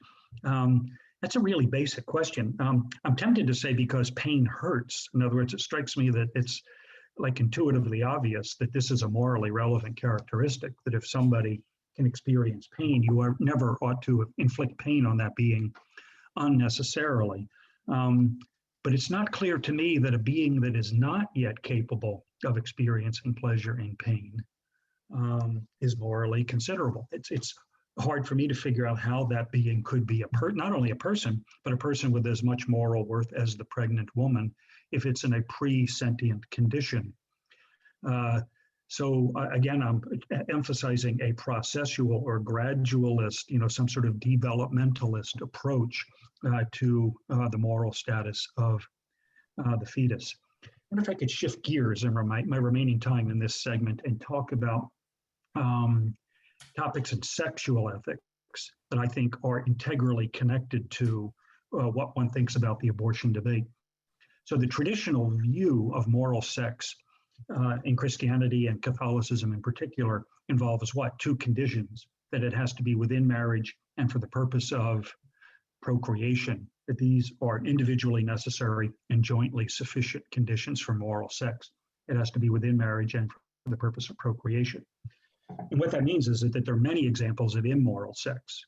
That's a really basic question. I'm tempted to say because pain hurts. In other words, it strikes me that it's like intuitively obvious that this is a morally relevant characteristic, that if somebody can experience pain, you never ought to inflict pain on that being unnecessarily. But it's not clear to me that a being that is not yet capable of experiencing pleasure and pain is morally considerable. It's hard for me to figure out how that being could be not only a person, but a person with as much moral worth as the pregnant woman, if it's in a pre-sentient condition. So again, I'm emphasizing a processual or gradualist, some sort of developmentalist approach to the moral status of the fetus. I wonder if I could shift gears in my remaining time in this segment and talk about topics in sexual ethics that I think are integrally connected to what one thinks about the abortion debate. So the traditional view of moral sex in Christianity and Catholicism in particular involves what? Two conditions: that it has to be within marriage and for the purpose of procreation, that these are individually necessary and jointly sufficient conditions for moral sex. It has to be within marriage and for the purpose of procreation. And what that means is that there are many examples of immoral sex,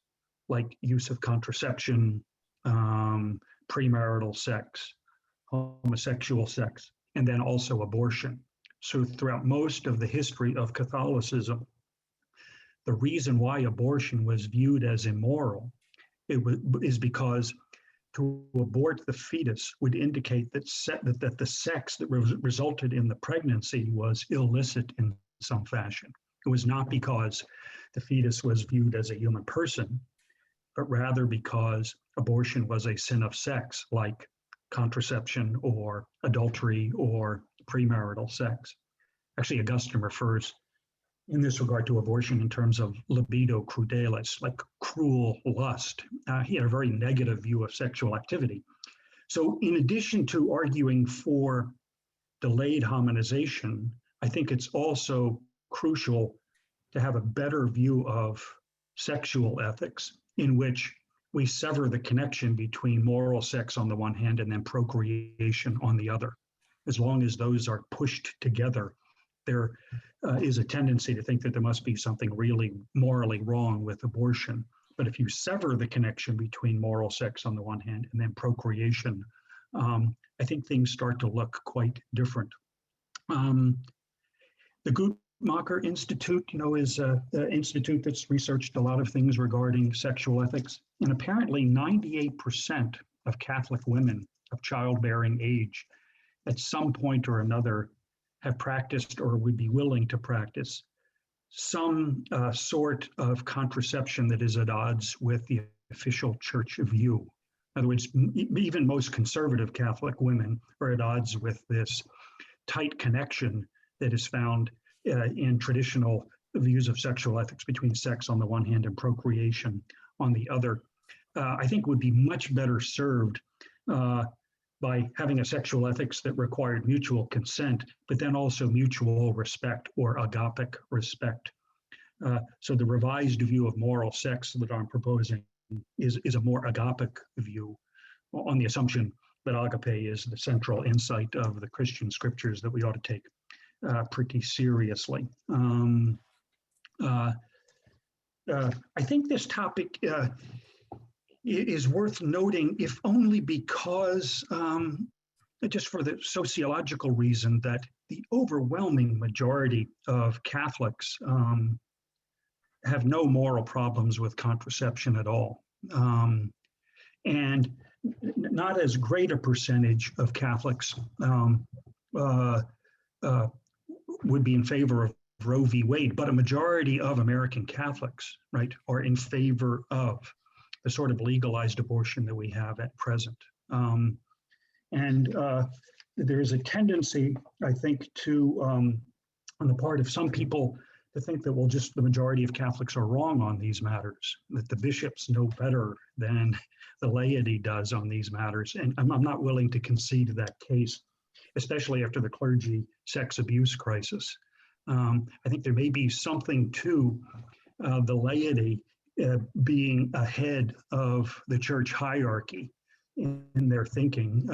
like use of contraception, premarital sex, homosexual sex, and then also abortion. So throughout most of the history of Catholicism, the reason why abortion was viewed as immoral is because to abort the fetus would indicate that the sex that resulted in the pregnancy was illicit in some fashion. It was not because the fetus was viewed as a human person, but rather because abortion was a sin of sex, like contraception or adultery or premarital sex. Actually, Augustine refers in this regard to abortion in terms of libido crudelis, like cruel lust. He had a very negative view of sexual activity. So in addition to arguing for delayed harmonization, I think it's also crucial to have a better view of sexual ethics in which we sever the connection between moral sex on the one hand and then procreation on the other. As long as those are pushed together, there is a tendency to think that there must be something really morally wrong with abortion. But if you sever the connection between moral sex on the one hand and then procreation, I think things start to look quite different. The Guttmacher Institute, is an institute that's researched a lot of things regarding sexual ethics. And apparently 98% of Catholic women of childbearing age at some point or another have practiced or would be willing to practice some sort of contraception that is at odds with the official church view. In other words, even most conservative Catholic women are at odds with this tight connection that is found in traditional views of sexual ethics between sex on the one hand and procreation on the other. I think would be much better served by having a sexual ethics that required mutual consent, but then also mutual respect or agapic respect. So the revised view of moral sex that I'm proposing is a more agapic view on the assumption that agape is the central insight of the Christian scriptures that we ought to take pretty seriously. I think this topic is worth noting, if only because, just for the sociological reason that the overwhelming majority of Catholics have no moral problems with contraception at all. And not as great a percentage of Catholics would be in favor of Roe v. Wade, but a majority of American Catholics, right, are in favor of the sort of legalized abortion that we have at present. There's a tendency, I think, to, on the part of some people, to think that, well, just the majority of Catholics are wrong on these matters, that the bishops know better than the laity does on these matters. And I'm not willing to concede that case, especially after the clergy sex abuse crisis. I think there may be something to the laity being ahead of the church hierarchy in their thinking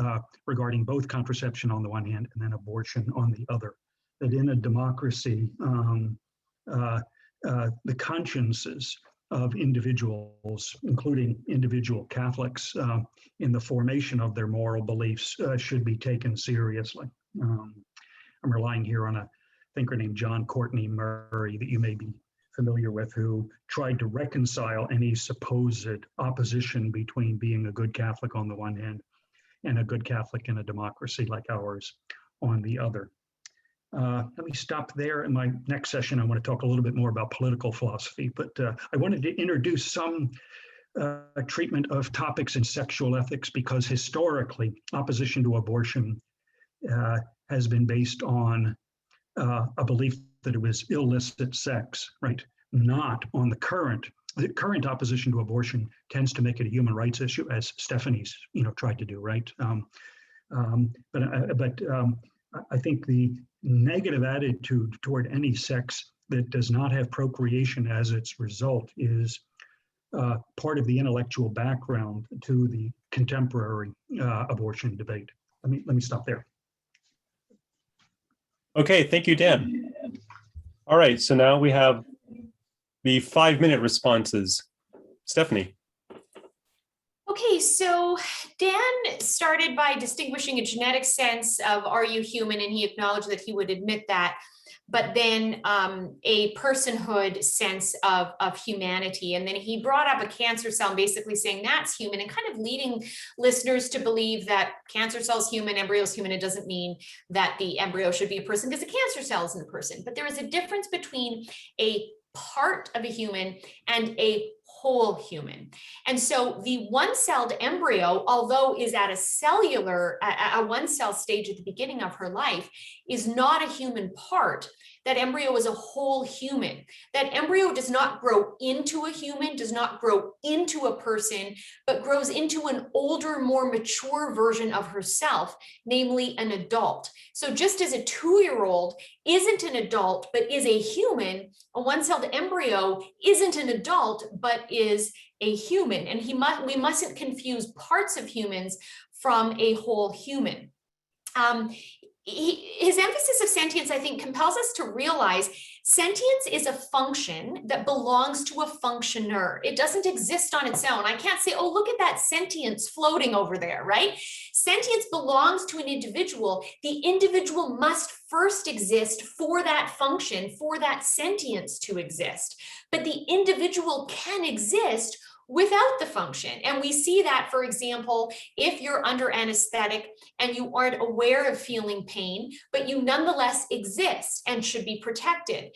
regarding both contraception on the one hand and then abortion on the other. That in a democracy, the consciences of individuals, including individual Catholics, in the formation of their moral beliefs should be taken seriously. I'm relying here on a thinker named John Courtney Murray that you may be familiar with, who tried to reconcile any supposed opposition between being a good Catholic on the one hand and a good Catholic in a democracy like ours on the other. Let me stop there. In my next session, I want to talk a little bit more about political philosophy, but I wanted to introduce some treatment of topics in sexual ethics because historically, opposition to abortion has been based on a belief that it was illicit sex, right? Not on the current opposition to abortion tends to make it a human rights issue, as Stephanie's, tried to do, right? But I think the negative attitude toward any sex that does not have procreation as its result is part of the intellectual background to the contemporary abortion debate. Let me stop there. Okay, thank you, Dan. All right, so now we have the 5-minute responses. Stephanie. Okay, so Dan started by distinguishing a genetic sense of are you human, and he acknowledged that he would admit that. but then a personhood sense of humanity. And then he brought up a cancer cell, basically saying that's human, and kind of leading listeners to believe that cancer cell's human, embryo's human. It doesn't mean that the embryo should be a person because the cancer cell isn't a person. But there is a difference between a part of a human and a whole human. And so the one-celled embryo, although is at a one-cell stage at the beginning of her life, is not a human part. That embryo is a whole human. That embryo does not grow into a human, does not grow into a person, but grows into an older, more mature version of herself, namely an adult. So just as a 2-year-old isn't an adult, but is a human, a one-celled embryo isn't an adult, but is a human. And we mustn't confuse parts of humans from a whole human. His emphasis of sentience, I think, compels us to realize sentience is a function that belongs to a functioner. It doesn't exist on its own. I can't say, oh, look at that sentience floating over there, right? Sentience belongs to an individual. The individual must first exist for that function, for that sentience to exist. But the individual can exist without the function. And we see that, for example, if you're under anesthetic and you aren't aware of feeling pain, but you nonetheless exist and should be protected.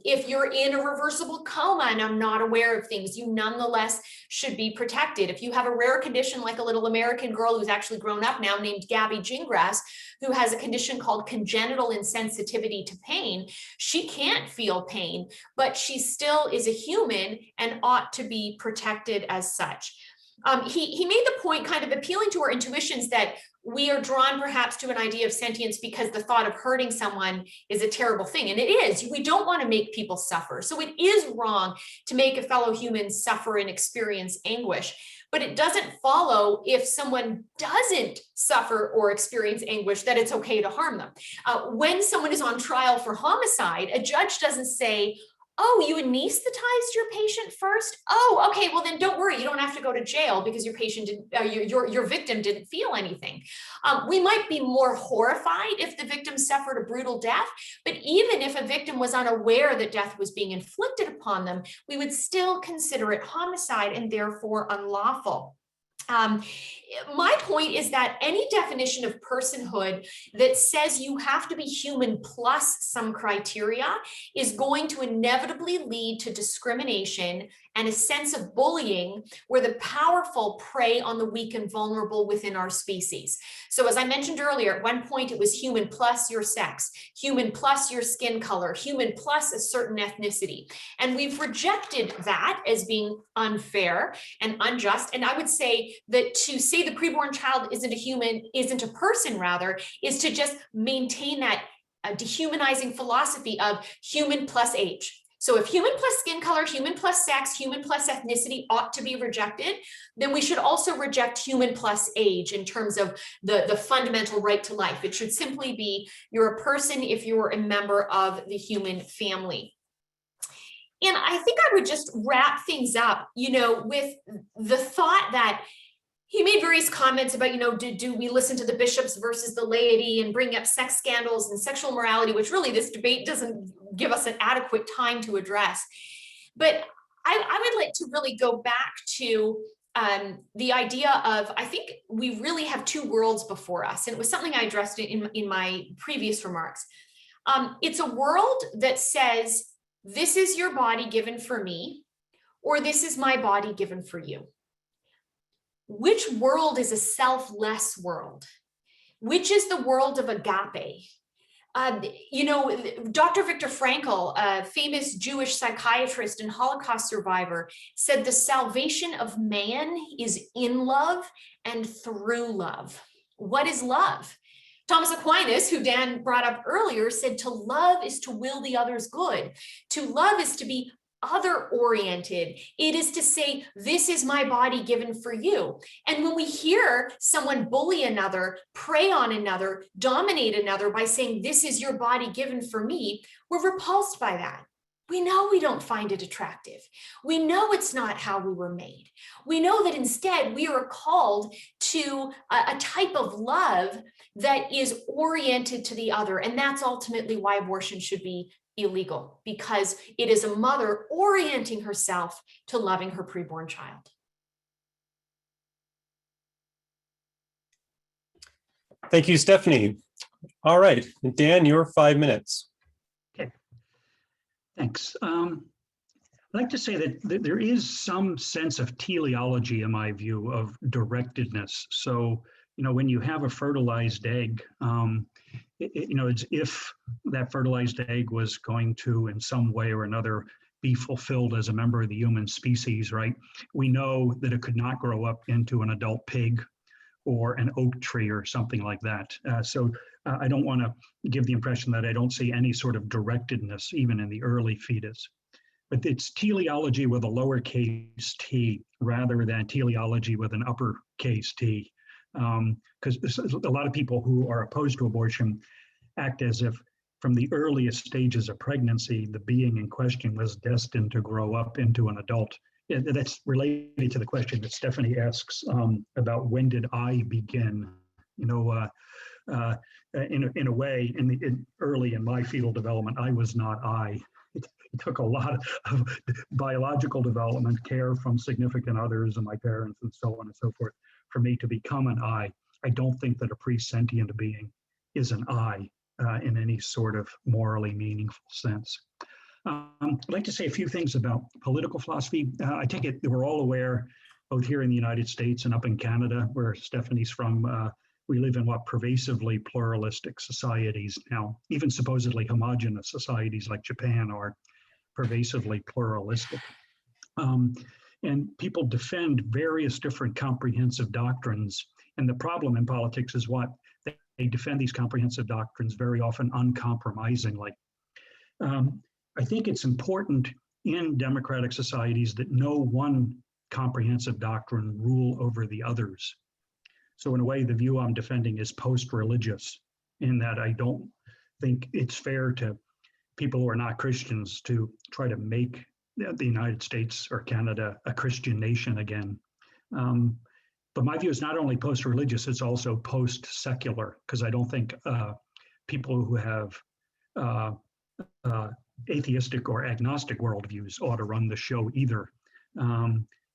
If you're in a reversible coma and are not aware of things, you nonetheless should be protected. If you have a rare condition like a little American girl who's actually grown up now named Gabby Gingras, who has a condition called congenital insensitivity to pain, she can't feel pain, but she still is a human and ought to be protected as such. He made the point, kind of appealing to our intuitions, that we are drawn perhaps to an idea of sentience because the thought of hurting someone is a terrible thing. And it is. We don't want to make people suffer. So it is wrong to make a fellow human suffer and experience anguish. But it doesn't follow, if someone doesn't suffer or experience anguish, that it's okay to harm them. When someone is on trial for homicide, a judge doesn't say, oh, you anesthetized your patient first? Oh, okay, well then don't worry, you don't have to go to jail because your patient didn't, your victim didn't feel anything. We might be more horrified if the victim suffered a brutal death, but even if a victim was unaware that death was being inflicted upon them, we would still consider it homicide and therefore unlawful. My point is that any definition of personhood that says you have to be human plus some criteria is going to inevitably lead to discrimination and a sense of bullying where the powerful prey on the weak and vulnerable within our species. So as I mentioned earlier, at one point it was human plus your sex, human plus your skin color, human plus a certain ethnicity. And we've rejected that as being unfair and unjust. And I would say that to say the preborn child isn't a human, isn't a person rather, is to just maintain that dehumanizing philosophy of human plus age. So if human plus skin color, human plus sex, human plus ethnicity ought to be rejected, then we should also reject human plus age in terms of the fundamental right to life. It should simply be you're a person if you're a member of the human family. And I think I would just wrap things up, with the thought that he made various comments about, do we listen to the bishops versus the laity and bring up sex scandals and sexual morality, which really this debate doesn't give us an adequate time to address. But I would like to really go back to the idea of, I think we really have two worlds before us. And it was something I addressed in my previous remarks. It's a world that says, this is your body given for me, or this is my body given for you. Which world is a selfless world? Which is the world of agape? Dr. Viktor Frankl, a famous Jewish psychiatrist and Holocaust survivor, said the salvation of man is in love and through love. What is love? Thomas Aquinas, who Dan brought up earlier, said to love is to will the other's good. To love is to be other-oriented. It is to say, this is my body given for you. And when we hear someone bully another, prey on another, dominate another by saying, this is your body given for me, we're repulsed by that. We know we don't find it attractive. We know it's not how we were made. We know that instead we are called to a type of love that is oriented to the other. And that's ultimately why abortion should be illegal, because it is a mother orienting herself to loving her preborn child. Thank you, Stephanie. All right, Dan, your 5 minutes. Okay, thanks. I'd like to say that there is some sense of teleology, in my view, of directedness. So, when you have a fertilized egg, it's if that fertilized egg was going to, in some way or another, be fulfilled as a member of the human species, right? We know that it could not grow up into an adult pig or an oak tree or something like that. So I don't want to give the impression that I don't see any sort of directedness even in the early fetus. But it's teleology with a lowercase t rather than teleology with an uppercase t. Because a lot of people who are opposed to abortion act as if from the earliest stages of pregnancy, the being in question was destined to grow up into an adult. That's related to the question that Stephanie asks about when did I begin? In a way, early in my fetal development, I was not I. It took a lot of biological development, care from significant others and my parents and so on and so forth for me to become an I. I don't think that a pre-sentient being is an I in any sort of morally meaningful sense. I'd like to say a few things about political philosophy. I take it that we're all aware, both here in the United States and up in Canada, where Stephanie's from, we live in pervasively pluralistic societies now. Even supposedly homogenous societies like Japan are pervasively pluralistic. And people defend various different comprehensive doctrines. And the problem in politics is what? They defend these comprehensive doctrines very often uncompromisingly. I think it's important in democratic societies that no one comprehensive doctrine rule over the others. So in a way, the view I'm defending is post-religious, in that I don't think it's fair to people who are not Christians to try to make the United States or Canada a Christian nation again. But my view is not only post-religious, it's also post-secular, because I don't think people who have atheistic or agnostic worldviews ought to run the show either.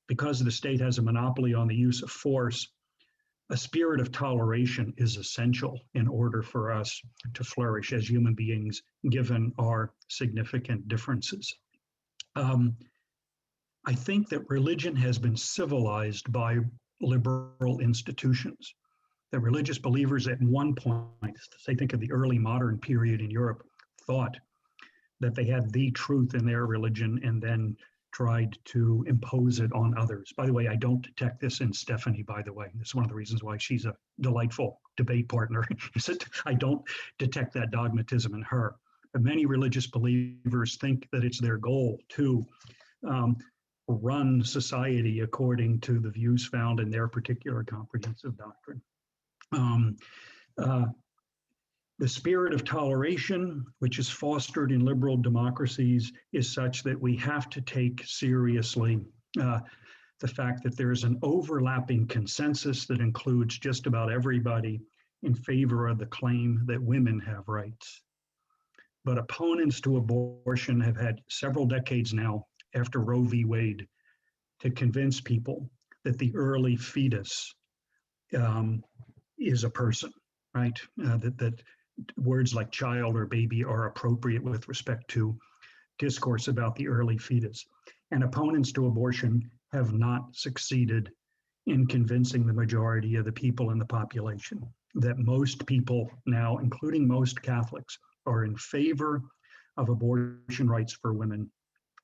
Because the state has a monopoly on the use of force, a spirit of toleration is essential in order for us to flourish as human beings, given our significant differences. I think that religion has been civilized by liberal institutions. That religious believers at one point, say think of the early modern period in Europe, thought that they had the truth in their religion and then tried to impose it on others. By the way, I don't detect this in Stephanie, by the way. It's one of the reasons why she's a delightful debate partner, is that I don't detect that dogmatism in her. But many religious believers think that it's their goal to run society according to the views found in their particular comprehensive doctrine. The spirit of toleration, which is fostered in liberal democracies, is such that we have to take seriously the fact that there's an overlapping consensus that includes just about everybody in favor of the claim that women have rights. But opponents to abortion have had several decades now, after Roe v. Wade, to convince people that the early fetus is a person, right? That words like child or baby are appropriate with respect to discourse about the early fetus. And opponents to abortion have not succeeded in convincing the majority of the people in the population that most people now, including most Catholics, are in favor of abortion rights for women.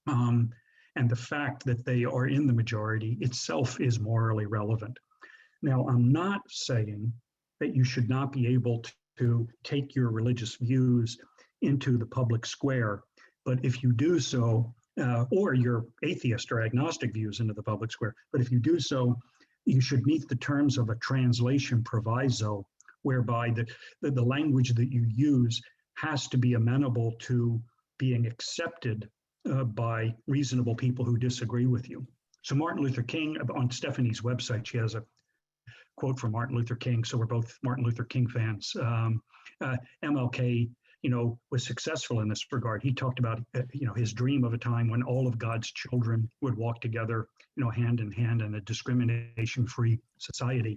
And the fact that they are in the majority itself is morally relevant. Now, I'm not saying that you should not be able to take your religious views into the public square, but if you do so, or your atheist or agnostic views into the public square, but if you do so, you should meet the terms of a translation proviso, whereby the language that you use has to be amenable to being accepted by reasonable people who disagree with you. So Martin Luther King, on Stephanie's website, she has a quote from Martin Luther King. So we're both Martin Luther King fans. MLK, was successful in this regard. He talked about, his dream of a time when all of God's children would walk together, hand in hand in a discrimination-free society.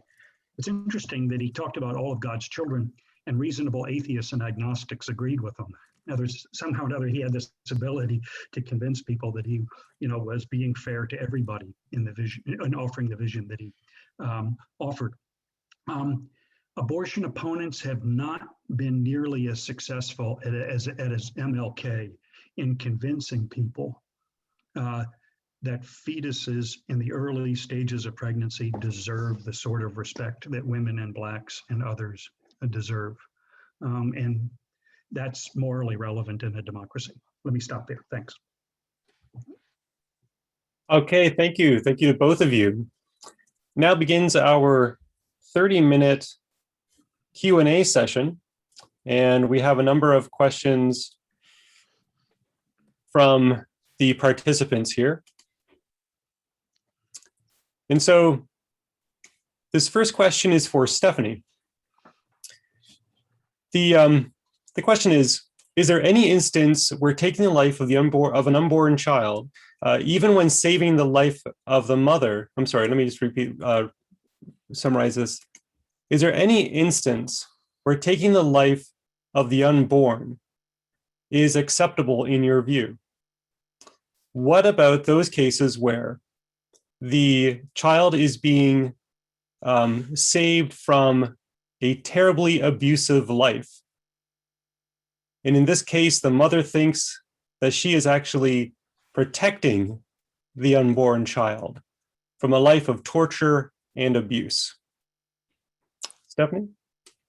It's interesting that he talked about all of God's children, and reasonable atheists and agnostics agreed with him. Now, there's somehow or another he had this ability to convince people that he, was being fair to everybody in the vision and offering the vision that he offered. Abortion opponents have not been nearly as successful as MLK in convincing people that fetuses in the early stages of pregnancy deserve the sort of respect that women and Blacks and others deserve. And that's morally relevant in a democracy. Let me stop there. Thanks. Okay, thank you. Thank you to both of you. Now begins our 30-minute Q&A session, and we have a number of questions from the participants here. And so this first question is for Stephanie. The question is there any instance where taking the life of an unborn child, even when saving the life of the mother, I'm sorry, let me just summarize this. Is there any instance where taking the life of the unborn is acceptable in your view? What about those cases where the child is being saved from a terribly abusive life? And in this case, the mother thinks that she is actually protecting the unborn child from a life of torture and abuse. Stephanie?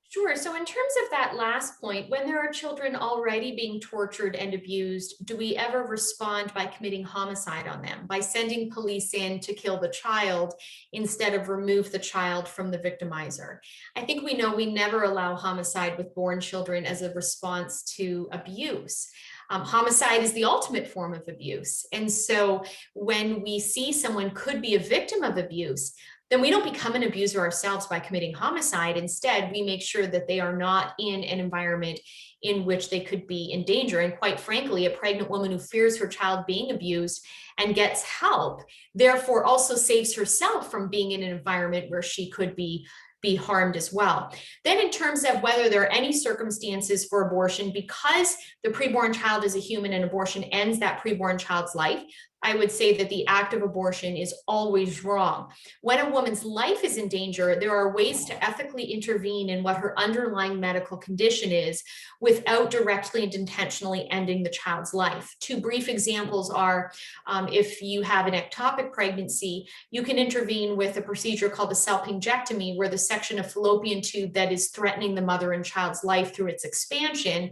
Sure. So in terms of that last point, when there are children already being tortured and abused, do we ever respond by committing homicide on them, by sending police in to kill the child instead of remove the child from the victimizer? I think we know we never allow homicide with born children as a response to abuse. Homicide is the ultimate form of abuse. And so when we see someone could be a victim of abuse, then we don't become an abuser ourselves by committing homicide. Instead, we make sure that they are not in an environment in which they could be in danger. And quite frankly, a pregnant woman who fears her child being abused and gets help, therefore also saves herself from being in an environment where she could be harmed as well. Then in terms of whether there are any circumstances for abortion, because the preborn child is a human and abortion ends that preborn child's life, I would say that the act of abortion is always wrong. When a woman's life is in danger, there are ways to ethically intervene in what her underlying medical condition is without directly and intentionally ending the child's life. Two brief examples are if you have an ectopic pregnancy, you can intervene with a procedure called a salpingectomy, where the section of fallopian tube that is threatening the mother and child's life through its expansion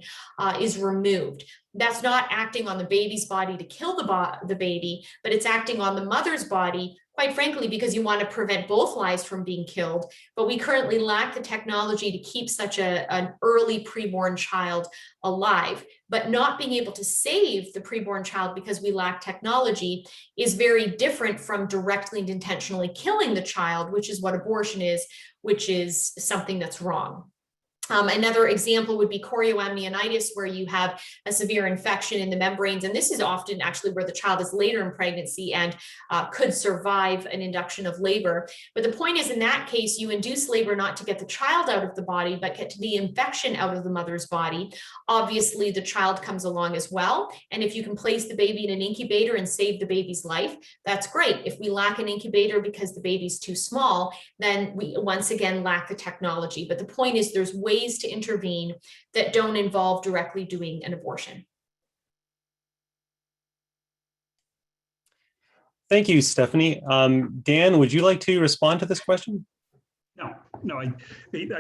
is removed. That's not acting on the baby's body to kill the baby, but it's acting on the mother's body, quite frankly, because you want to prevent both lives from being killed. But we currently lack the technology to keep such an early preborn child alive. But not being able to save the preborn child because we lack technology is very different from directly and intentionally killing the child, which is what abortion is, which is something that's wrong. Another example would be chorioamnionitis, where you have a severe infection in the membranes. And this is often actually where the child is later in pregnancy and could survive an induction of labor. But the point is, in that case, you induce labor not to get the child out of the body, but get the infection out of the mother's body. Obviously, the child comes along as well. And if you can place the baby in an incubator and save the baby's life, that's great. If we lack an incubator because the baby's too small, then we once again lack the technology. But the point is, there's ways to intervene that don't involve directly doing an abortion. Thank you, Stephanie. Dan, would you like to respond to this question? No. I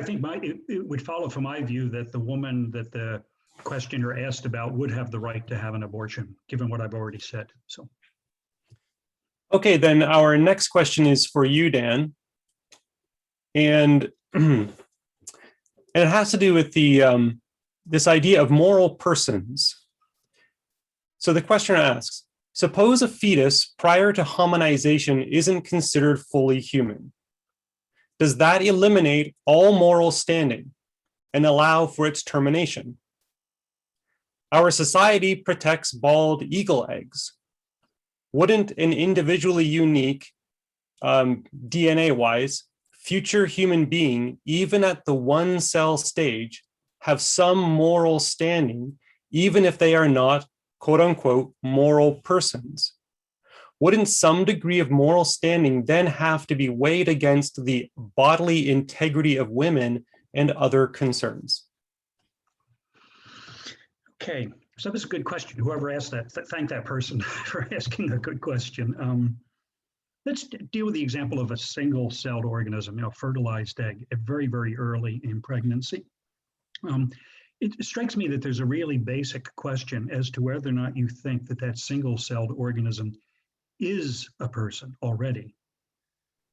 think it would follow from my view that the woman that the questioner asked about would have the right to have an abortion, given what I've already said. So. Okay, then our next question is for you, Dan. And it has to do with this idea of moral persons. So the questioner asks, suppose a fetus prior to hominization isn't considered fully human. does that eliminate all moral standing and allow for its termination? Our society protects bald eagle eggs. Wouldn't an individually unique, DNA-wise, future human being, even at the one cell stage, have some moral standing, even if they are not, quote unquote, moral persons? Wouldn't some degree of moral standing then have to be weighed against the bodily integrity of women and other concerns? Okay, so that's a good question. Whoever asked that, thank that person for asking a good question. Let's deal with the example of a single-celled organism, fertilized egg, very, very early in pregnancy. It strikes me that there's a really basic question as to whether or not you think that that single-celled organism is a person already.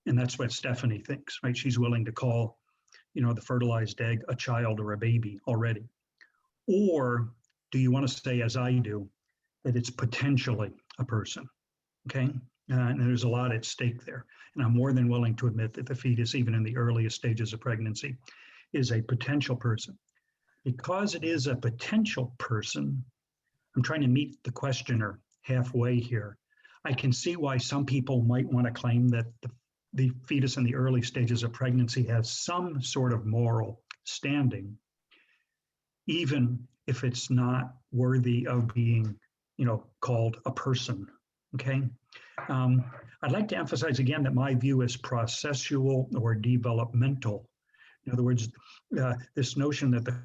And that's what Stephanie thinks, right? She's willing to call, the fertilized egg a child or a baby already. Or do you want to say, as I do, that it's potentially a person, okay? And there's a lot at stake there. And I'm more than willing to admit that the fetus, even in the earliest stages of pregnancy, is a potential person. Because it is a potential person, I'm trying to meet the questioner halfway here. I can see why some people might want to claim that the fetus in the early stages of pregnancy has some sort of moral standing, even if it's not worthy of being, called a person, okay? I'd like to emphasize again that my view is processual or developmental. In other words, this notion that the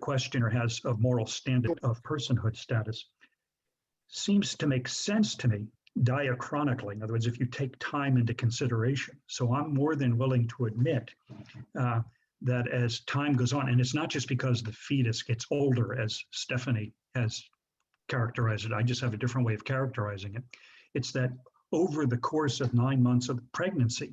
questioner has of moral standing, of personhood status, seems to make sense to me diachronically. In other words, if you take time into consideration. So I'm more than willing to admit that as time goes on, and it's not just because the fetus gets older, as Stephanie has characterized it, I just have a different way of characterizing it. It's that over the course of 9 months of pregnancy,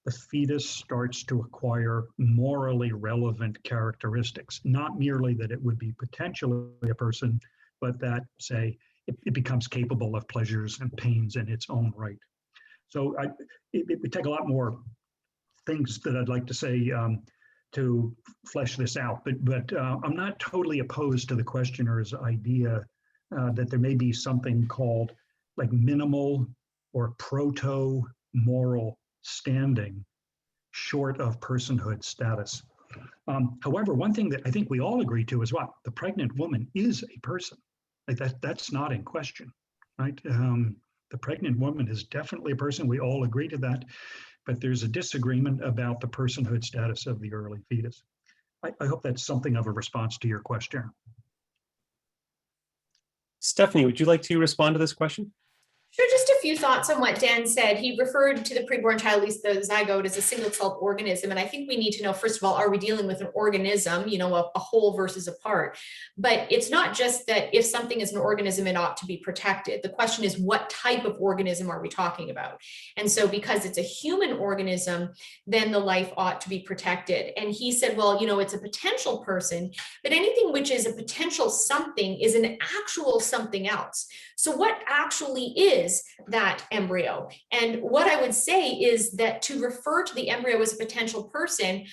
the fetus starts to acquire morally relevant characteristics, not merely that it would be potentially a person, but that, say, it becomes capable of pleasures and pains in its own right. So it would take a lot more things that I'd like to say to flesh this out, but I'm not totally opposed to the questioner's idea that there may be something called like minimal or proto-moral standing short of personhood status. However, one thing that I think we all agree to is what? The pregnant woman is a person. Like that's not in question, right? The pregnant woman is definitely a person. We all agree to that, but there's a disagreement about the personhood status of the early fetus. I hope that's something of a response to your question. Stephanie, would you like to respond to this question? Sure, just a few thoughts on what Dan said. He referred to the preborn child, at least the zygote, as a single-celled organism. And I think we need to know, first of all, are we dealing with an organism, a whole versus a part? But it's not just that if something is an organism, it ought to be protected. The question is, what type of organism are we talking about? And so because it's a human organism, then the life ought to be protected. And he said, well, it's a potential person, but anything which is a potential something is an actual something else. So what actually is that embryo? And what I would say is that to refer to the embryo as a potential person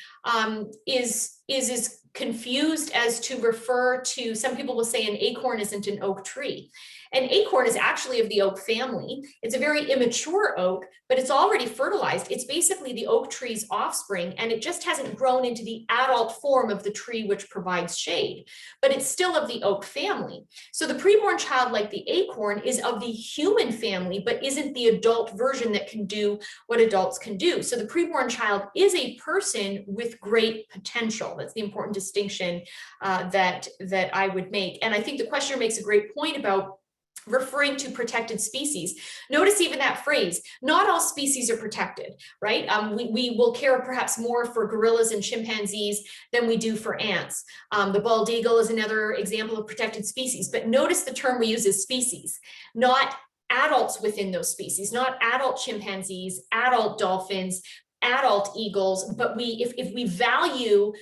is as confused as to refer to, some people will say an acorn isn't an oak tree. An acorn is actually of the oak family. It's a very immature oak, but it's already fertilized. It's basically the oak tree's offspring, and it just hasn't grown into the adult form of the tree which provides shade, but it's still of the oak family. So the preborn child, like the acorn, is of the human family, but isn't the adult version that can do what adults can do. So the preborn child is a person with great potential. That's the important distinction that I would make. And I think the questioner makes a great point about referring to protected species. Notice even that phrase, not all species are protected, right? We will care perhaps more for gorillas and chimpanzees than we do for ants. The bald eagle is another example of protected species, but notice the term we use is species, not adults within those species, not adult chimpanzees, adult dolphins, adult eagles, but if we value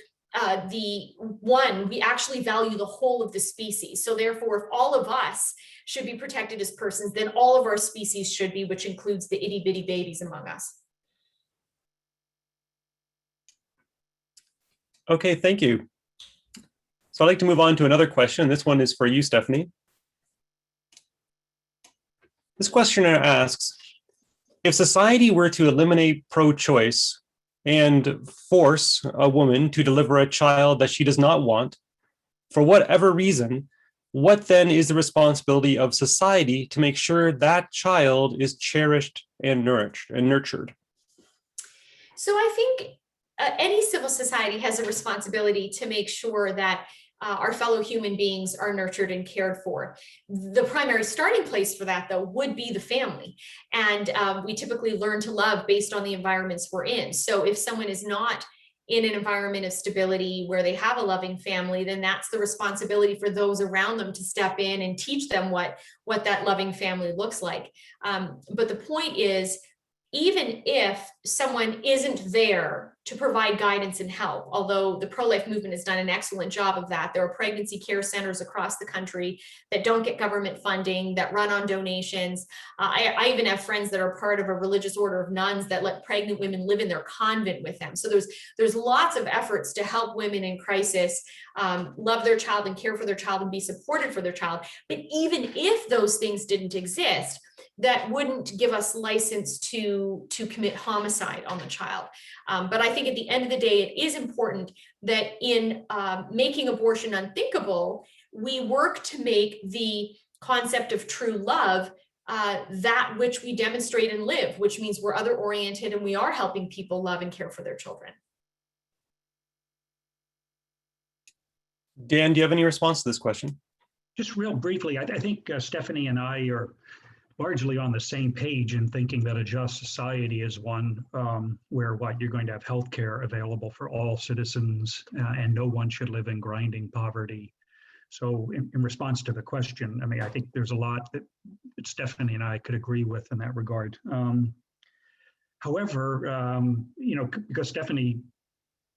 we actually value the whole of the species. So therefore, if all of us should be protected as persons, then all of our species should be, which includes the itty bitty babies among us. Okay, thank you. So I'd like to move on to another question. This one is for you, Stephanie. This questioner asks, if society were to eliminate pro-choice and force a woman to deliver a child that she does not want, for whatever reason, what then is the responsibility of society to make sure that child is cherished and nurtured? So I think any civil society has a responsibility to make sure that our fellow human beings are nurtured and cared for. The primary starting place for that, though, would be the family. And we typically learn to love based on the environments we're in. So if someone is not in an environment of stability where they have a loving family, then that's the responsibility for those around them to step in and teach them what that loving family looks like. But the point is, even if someone isn't there to provide guidance and help, although the pro-life movement has done an excellent job of that, there are pregnancy care centers across the country that don't get government funding, that run on donations. I even have friends that are part of a religious order of nuns that let pregnant women live in their convent with them. So there's lots of efforts to help women in crisis love their child and care for their child and be supported for their child. But even if those things didn't exist, that wouldn't give us license to commit homicide on the child. But I think at the end of the day, it is important that in making abortion unthinkable, we work to make the concept of true love that which we demonstrate and live, which means we're other oriented and we are helping people love and care for their children. Dan, do you have any response to this question? Just real briefly, I think Stephanie and I are largely on the same page in thinking that a just society is one where you're going to have healthcare available for all citizens and no one should live in grinding poverty. So in response to the question, I mean, I think there's a lot that Stephanie and I could agree with in that regard. However, because Stephanie,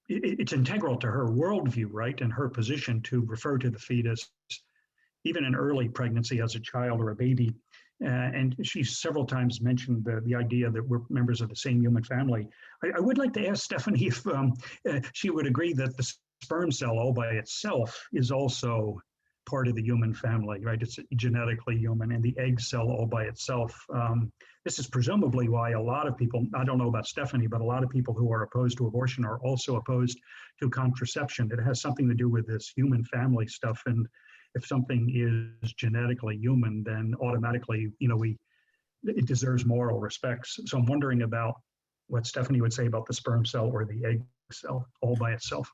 it's integral to her worldview, right, and her position to refer to the fetus, even in early pregnancy as a child or a baby. And she several times mentioned the idea that we're members of the same human family. I would like to ask Stephanie if she would agree that the sperm cell all by itself is also part of the human family, right? It's genetically human, and the egg cell all by itself. This is presumably why a lot of people, I don't know about Stephanie, but a lot of people who are opposed to abortion are also opposed to contraception. It has something to do with this human family stuff. And if something is genetically human, then automatically, it deserves moral respects. So I'm wondering about what Stephanie would say about the sperm cell or the egg cell all by itself.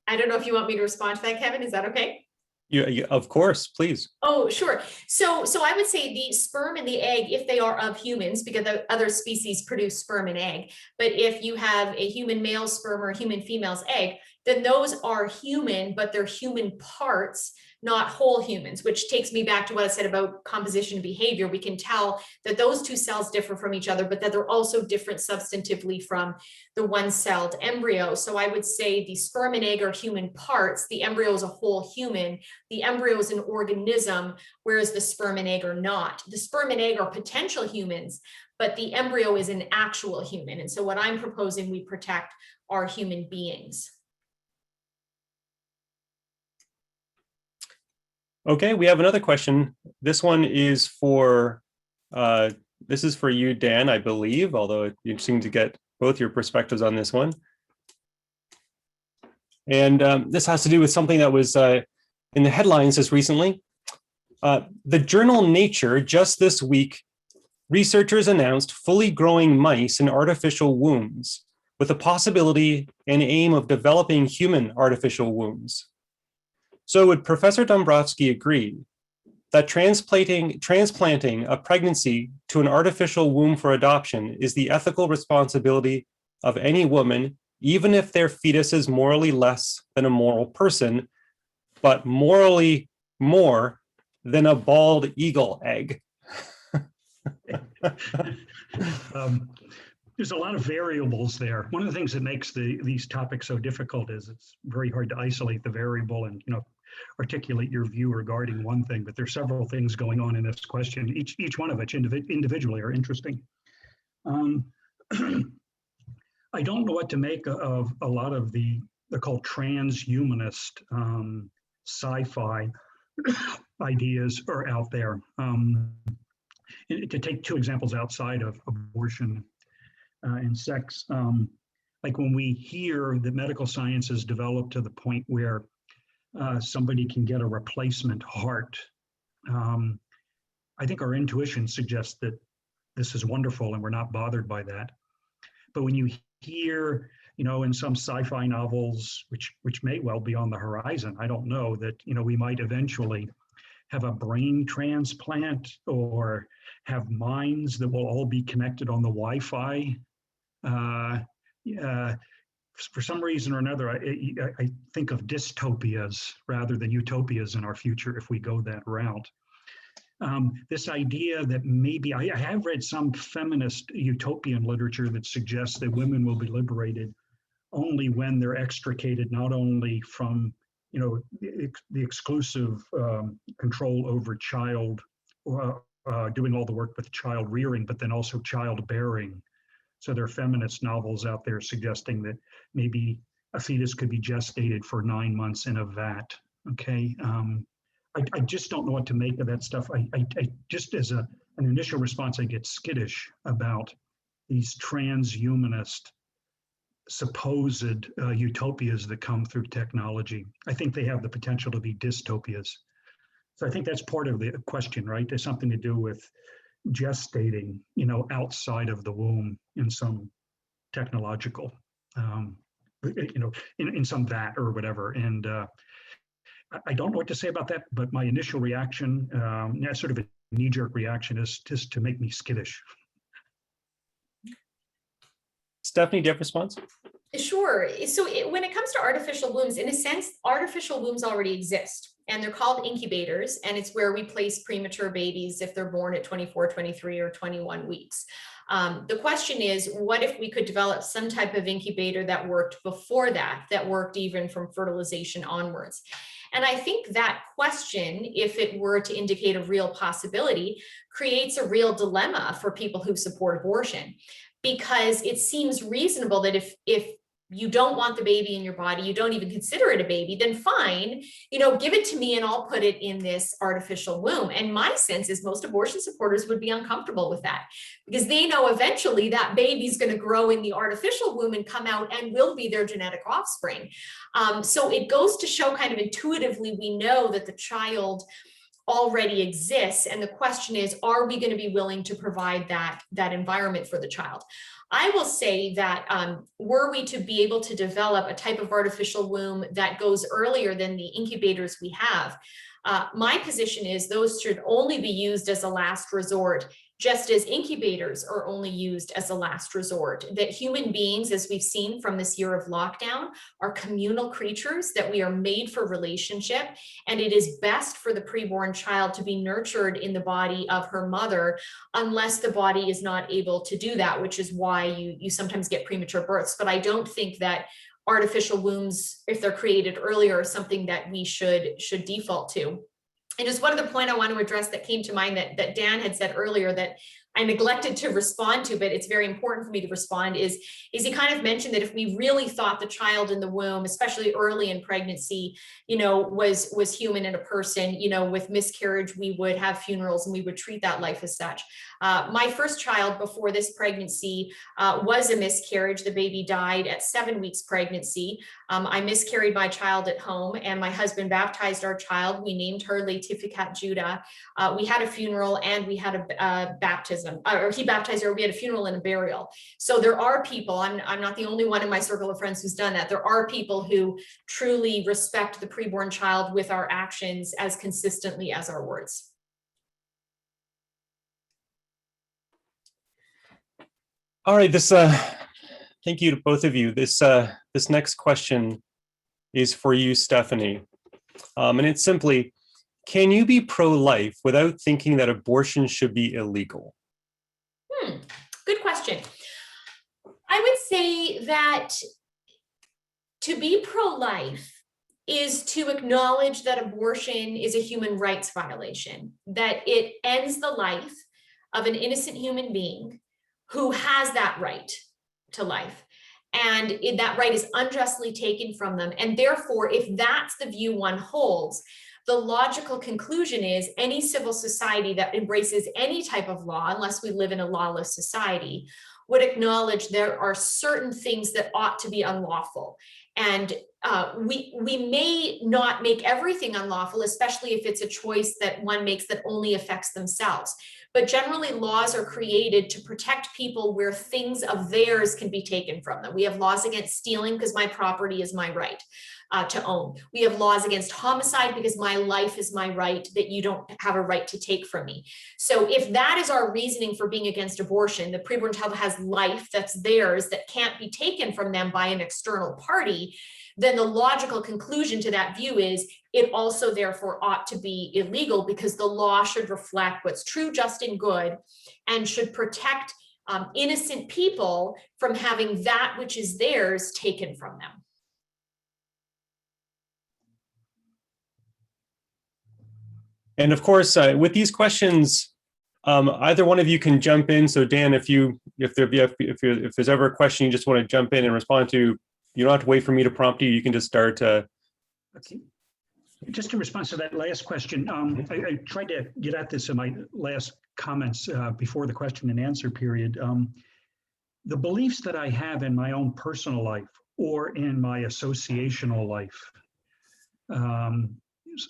I don't know if you want me to respond to that, Kevin. Is that okay? Yeah, of course, please. Oh, sure. So I would say the sperm and the egg, if they are of humans, because the other species produce sperm and egg, but if you have a human male sperm or a human female's egg, then those are human, but they're human parts, not whole humans, which takes me back to what I said about composition and behavior. We can tell that those two cells differ from each other, but that they're also different substantively from the one-celled embryo. So I would say the sperm and egg are human parts. The embryo is a whole human. The embryo is an organism, whereas the sperm and egg are not. The sperm and egg are potential humans, but the embryo is an actual human. And so what I'm proposing we protect are human beings. Okay, we have another question. This one is for you, Dan, I believe, although you seem to get both your perspectives on this one. And this has to do with something that was in the headlines just recently. The journal Nature, just this week, researchers announced fully growing mice in artificial wombs with the possibility and aim of developing human artificial wombs. So would Professor Dombrowski agree that transplanting a pregnancy to an artificial womb for adoption is the ethical responsibility of any woman, even if their fetus is morally less than a moral person, but morally more than a bald eagle egg? there's a lot of variables there. One of the things that makes these topics so difficult is it's very hard to isolate the variable and, articulate your view regarding one thing, but there's several things going on in this question, each one of which individually are interesting. I don't know what to make of a lot of they're called transhumanist sci-fi ideas are out there. To take two examples outside of abortion and sex, like when we hear that medical science has developed to the point where somebody can get a replacement heart, I think our intuition suggests that this is wonderful and we're not bothered by that. But when you hear, in some sci-fi novels, which may well be on the horizon, I don't know, that, we might eventually have a brain transplant or have minds that will all be connected on the Wi-Fi. For some reason or another, I think of dystopias rather than utopias in our future if we go that route. This idea that maybe, I have read some feminist utopian literature that suggests that women will be liberated only when they're extricated not only from the exclusive control over child, doing all the work with child rearing, but then also childbearing. So there are feminist novels out there suggesting that maybe a fetus could be gestated for 9 months in a vat. Okay, I just don't know what to make of that stuff. I just as an initial response, I get skittish about these transhumanist supposed utopias that come through technology. I think they have the potential to be dystopias. So I think that's part of the question, right? There's something to do with gestating, outside of the womb in some technological, in some vat or whatever. And I don't know what to say about that, but my initial reaction, sort of a knee-jerk reaction, is just to make me skittish. Stephanie, do you have a response? Sure. So when it comes to artificial wombs, in a sense, artificial wombs already exist, and they're called incubators, and it's where we place premature babies if they're born at 24, 23, or 21 weeks. The question is, what if we could develop some type of incubator that worked before that worked even from fertilization onwards? And I think that question, if it were to indicate a real possibility, creates a real dilemma for people who support abortion, because it seems reasonable that if you don't want the baby in your body, you don't even consider it a baby, then fine, give it to me and I'll put it in this artificial womb. And my sense is most abortion supporters would be uncomfortable with that, because they know eventually that baby's going to grow in the artificial womb and come out and will be their genetic offspring. So it goes to show kind of intuitively, we know that the child already exists. And the question is, are we going to be willing to provide that environment for the child? I will say that were we to be able to develop a type of artificial womb that goes earlier than the incubators we have, my position is those should only be used as a last resort, just as incubators are only used as a last resort. That human beings, as we've seen from this year of lockdown, are communal creatures, that we are made for relationship, and it is best for the preborn child to be nurtured in the body of her mother, unless the body is not able to do that, which is why you sometimes get premature births. But I don't think that artificial wombs, if they're created earlier, are something that we should default to. And just one other point I want to address that came to mind that Dan had said earlier that I neglected to respond to, but it's very important for me to respond, is he kind of mentioned that if we really thought the child in the womb, especially early in pregnancy, was human and a person, with miscarriage, we would have funerals and we would treat that life as such. My first child before this pregnancy was a miscarriage. The baby died at 7 weeks pregnancy. I miscarried my child at home, and my husband baptized our child. We named her Latifat Judah. We had a funeral and we had a baptism, or he baptized her. We had a funeral and a burial. So there are people, I'm not the only one in my circle of friends who's done that. There are people who truly respect the preborn child with our actions as consistently as our words. All right, thank you to both of you. This next question is for you, Stephanie. And it's simply, can you be pro-life without thinking that abortion should be illegal? Good question. I would say that to be pro-life is to acknowledge that abortion is a human rights violation, that it ends the life of an innocent human being who has that right to life. And that right is unjustly taken from them. And therefore, if that's the view one holds, the logical conclusion is any civil society that embraces any type of law, unless we live in a lawless society, would acknowledge there are certain things that ought to be unlawful. And we may not make everything unlawful, especially if it's a choice that one makes that only affects themselves. But generally, laws are created to protect people where things of theirs can be taken from them. We have laws against stealing because my property is my right to own. We have laws against homicide because my life is my right that you don't have a right to take from me. So if that is our reasoning for being against abortion, the preborn child has life that's theirs that can't be taken from them by an external party, then the logical conclusion to that view is it also therefore ought to be illegal because the law should reflect what's true, just, and good, and should protect innocent people from having that which is theirs taken from them. And of course, with these questions, either one of you can jump in. So Dan, if there's ever a question you just want to jump in and respond to, you don't have to wait for me to prompt you. You can just start. Okay. Just in response to that last question, I tried to get at this in my last comments before the question and answer period. The beliefs that I have in my own personal life or in my associational life,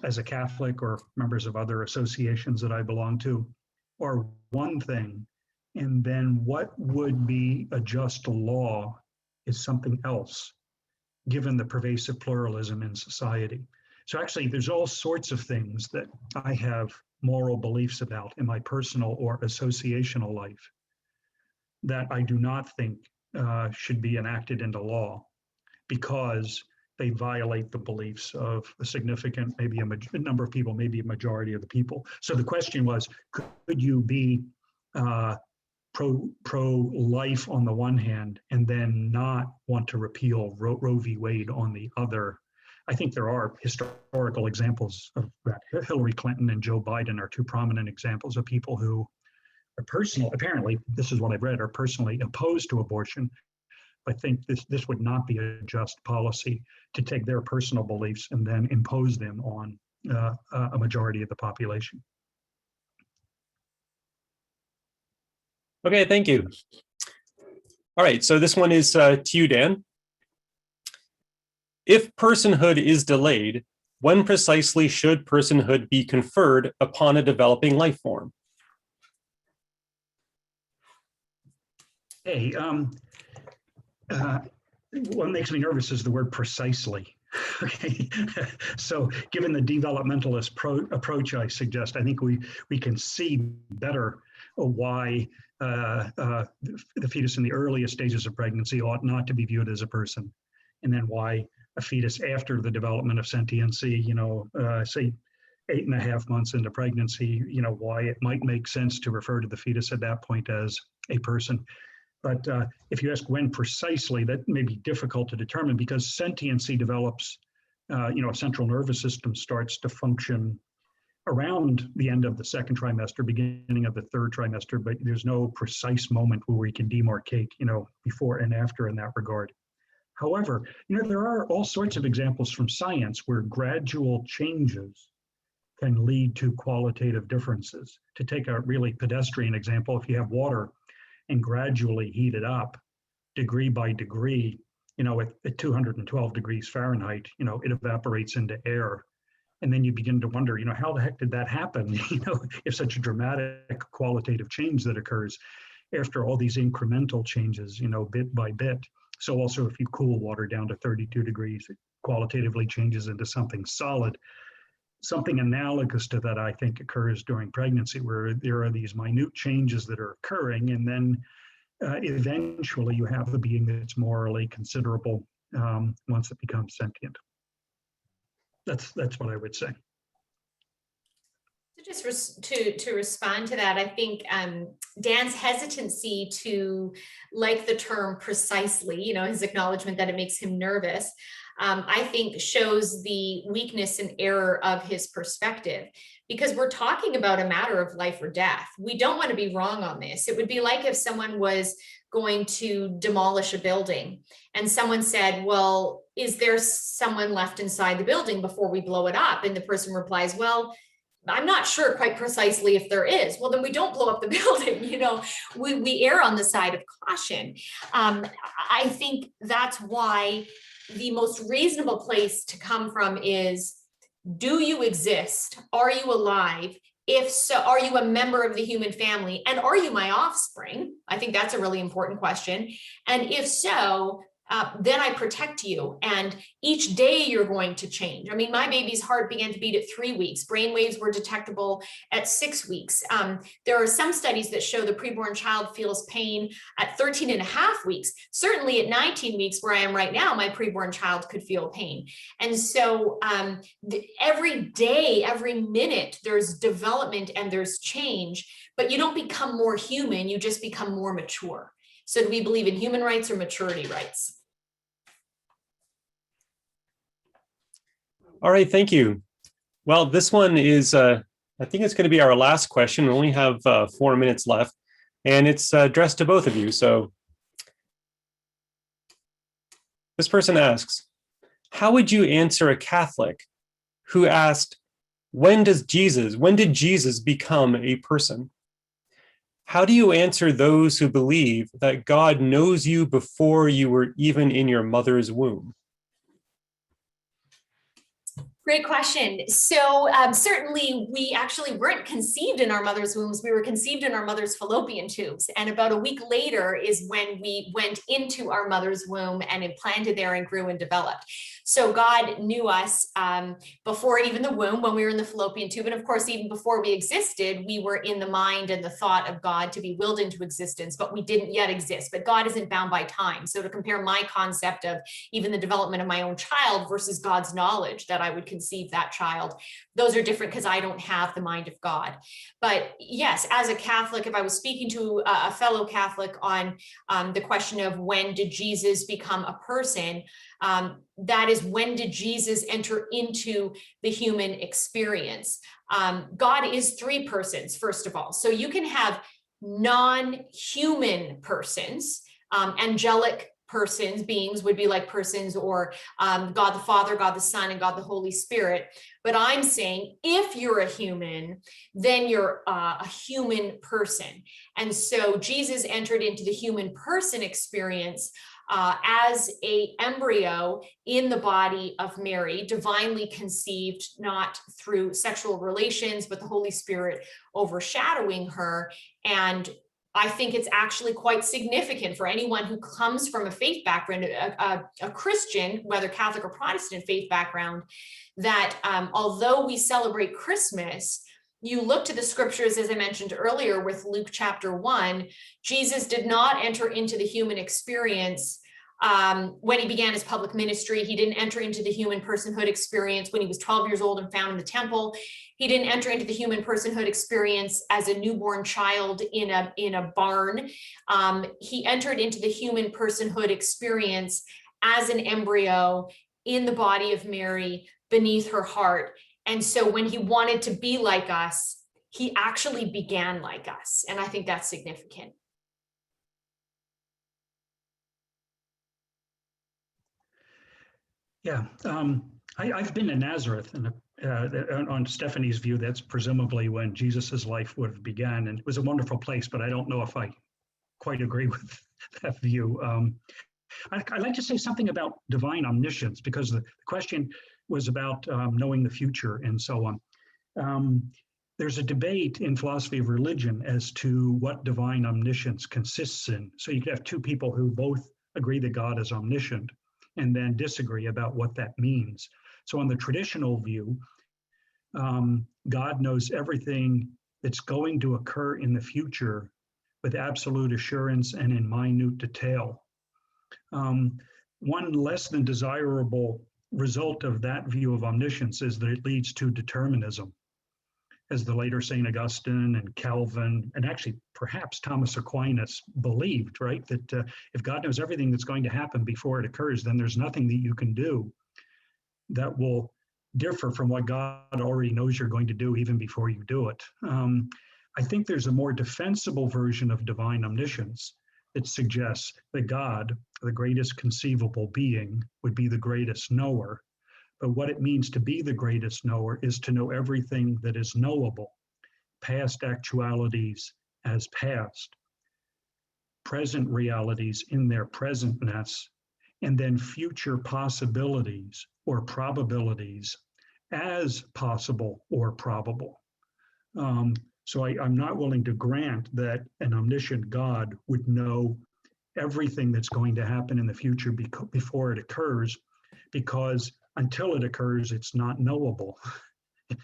as a Catholic or members of other associations that I belong to, are one thing, and then what would be a just law is something else, given the pervasive pluralism in society. So actually, there's all sorts of things that I have moral beliefs about in my personal or associational life that I do not think should be enacted into law because they violate the beliefs of a significant, maybe a number of people, maybe a majority of the people. So the question was, could you be pro-life on the one hand and then not want to repeal Roe v. Wade on the other? I think there are historical examples of that. Hillary Clinton and Joe Biden are two prominent examples of people who are apparently, this is what I've read, are personally opposed to abortion. I think this would not be a just policy to take their personal beliefs and then impose them on a majority of the population. Okay, thank you. All right, so this one is to you, Dan. If personhood is delayed, when precisely should personhood be conferred upon a developing life form? Hey, what makes me nervous is the word precisely. Okay, so given the developmentalist approach I suggest, I think we can see better why the fetus in the earliest stages of pregnancy ought not to be viewed as a person, and then why a fetus after the development of sentiency, say 8.5 months into pregnancy, why it might make sense to refer to the fetus at that point as a person. But if you ask when precisely, that may be difficult to determine because sentiency develops, a central nervous system starts to function around the end of the second trimester, beginning of the third trimester, but there's no precise moment where we can demarcate, before and after in that regard. However, there are all sorts of examples from science where gradual changes can lead to qualitative differences. To take a really pedestrian example, if you have water and gradually heat it up degree by degree, at 212 degrees Fahrenheit, it evaporates into air. And then you begin to wonder, how the heck did that happen? If such a dramatic qualitative change that occurs after all these incremental changes, bit by bit. So also if you cool water down to 32 degrees, it qualitatively changes into something solid. Something analogous to that, I think, occurs during pregnancy, where there are these minute changes that are occurring, and then eventually you have the being that's morally considerable once it becomes sentient. That's what I would say. To respond to that, I think Dan's hesitancy to like the term precisely, his acknowledgement that it makes him nervous, I think shows the weakness and error of his perspective, because we're talking about a matter of life or death. We don't want to be wrong on this. It would be like if someone was going to demolish a building and someone said, well, is there someone left inside the building before we blow it up? And the person replies, well, I'm not sure quite precisely if there is. Well, then we don't blow up the building. We err on the side of caution. I think that's why the most reasonable place to come from is, do you exist? Are you alive? If so, are you a member of the human family? And are you my offspring? I think that's a really important question. And if so, then I protect you. And each day you're going to change. I mean, my baby's heart began to beat at 3 weeks. Brain waves were detectable at 6 weeks. There are some studies that show the preborn child feels pain at 13 and a half weeks. Certainly at 19 weeks, where I am right now, my preborn child could feel pain. And so every day, every minute, there's development and there's change, but you don't become more human, you just become more mature. So do we believe in human rights or maturity rights? All right, thank you. Well, this one is, I think it's going to be our last question. We only have 4 minutes left, and it's addressed to both of you. So this person asks, how would you answer a Catholic who asked, when did Jesus become a person? How do you answer those who believe that God knows you before you were even in your mother's womb? Great question. So certainly we actually weren't conceived in our mother's wombs. We were conceived in our mother's fallopian tubes. And about a week later is when we went into our mother's womb and implanted there and grew and developed. So God knew us before even the womb, when we were in the fallopian tube. And of course, even before we existed, we were in the mind and the thought of God to be willed into existence, but we didn't yet exist. But God isn't bound by time. So to compare my concept of even the development of my own child versus God's knowledge that I would conceive that child, those are different because I don't have the mind of God. But yes, as a Catholic, if I was speaking to a fellow Catholic on the question of when did Jesus become a person, that is, when did Jesus enter into the human experience? God is 3 persons, first of all. So you can have non-human persons, angelic persons, beings would be like persons, or God the Father, God the Son, and God the Holy Spirit. But I'm saying if you're a human, then you're a human person. And so Jesus entered into the human person experience as an embryo in the body of Mary, divinely conceived, not through sexual relations, but the Holy Spirit overshadowing her. And I think it's actually quite significant for anyone who comes from a faith background, a Christian, whether Catholic or Protestant faith background, that although we celebrate Christmas, you look to the scriptures, as I mentioned earlier, with Luke chapter 1, Jesus did not enter into the human experience when he began his public ministry. He didn't enter into the human personhood experience when he was 12 years old and found in the temple. He didn't enter into the human personhood experience as a newborn child in a barn. He entered into the human personhood experience as an embryo in the body of Mary, beneath her heart. And so when he wanted to be like us, he actually began like us. And I think that's significant. Yeah, I've been to Nazareth, and on Stephanie's view, that's presumably when Jesus's life would have begun, and it was a wonderful place. But I don't know if I quite agree with that view. I'd like to say something about divine omniscience, because the question was about knowing the future and so on. There's a debate in philosophy of religion as to what divine omniscience consists in. So you could have 2 people who both agree that God is omniscient, and then disagree about what that means. So on the traditional view, God knows everything that's going to occur in the future with absolute assurance and in minute detail. One less than desirable result of that view of omniscience is that it leads to determinism. as the later St. Augustine and Calvin, and actually perhaps Thomas Aquinas believed, right? That if God knows everything that's going to happen before it occurs, then there's nothing that you can do that will differ from what God already knows you're going to do even before you do it. I think there's a more defensible version of divine omniscience that suggests that God, the greatest conceivable being, would be the greatest knower. But what it means to be the greatest knower is to know everything that is knowable, past actualities as past, present realities in their presentness, and then future possibilities or probabilities as possible or probable. So I'm not willing to grant that an omniscient God would know everything that's going to happen in the future before it occurs, because until it occurs, it's not knowable.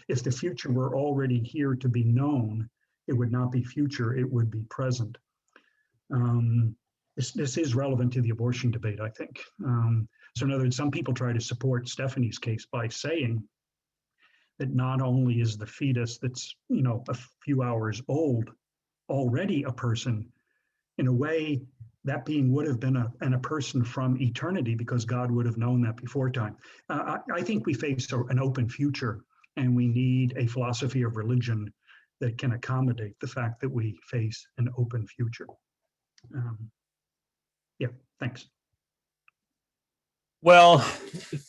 If the future were already here to be known, it would not be future, it would be present. This is relevant to the abortion debate, I think. So in other words, some people try to support Stephanie's case by saying that not only is the fetus that's, a few hours old already a person, in a way, that being would have been a person from eternity, because God would have known that before time. I think we face an open future, and we need a philosophy of religion that can accommodate the fact that we face an open future. Yeah, thanks. Well,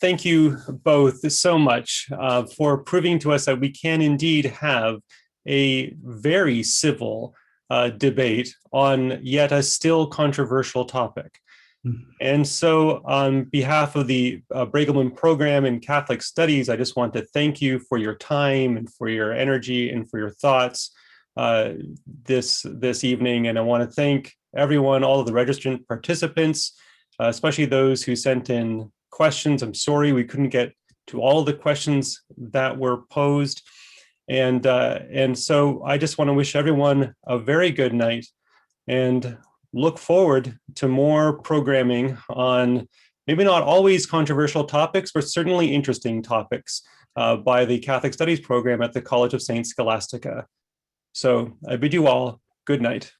thank you both so much for proving to us that we can indeed have a very civil debate on yet a still controversial topic. And so on behalf of the Bregelman Program in Catholic Studies, I just want to thank you for your time and for your energy and for your thoughts this evening. And I want to thank everyone, all of the registrant participants, especially those who sent in questions. I'm sorry we couldn't get to all of the questions that were posed. And so I just want to wish everyone a very good night and look forward to more programming on maybe not always controversial topics, but certainly interesting topics by the Catholic Studies program at the College of St. Scholastica. So I bid you all good night.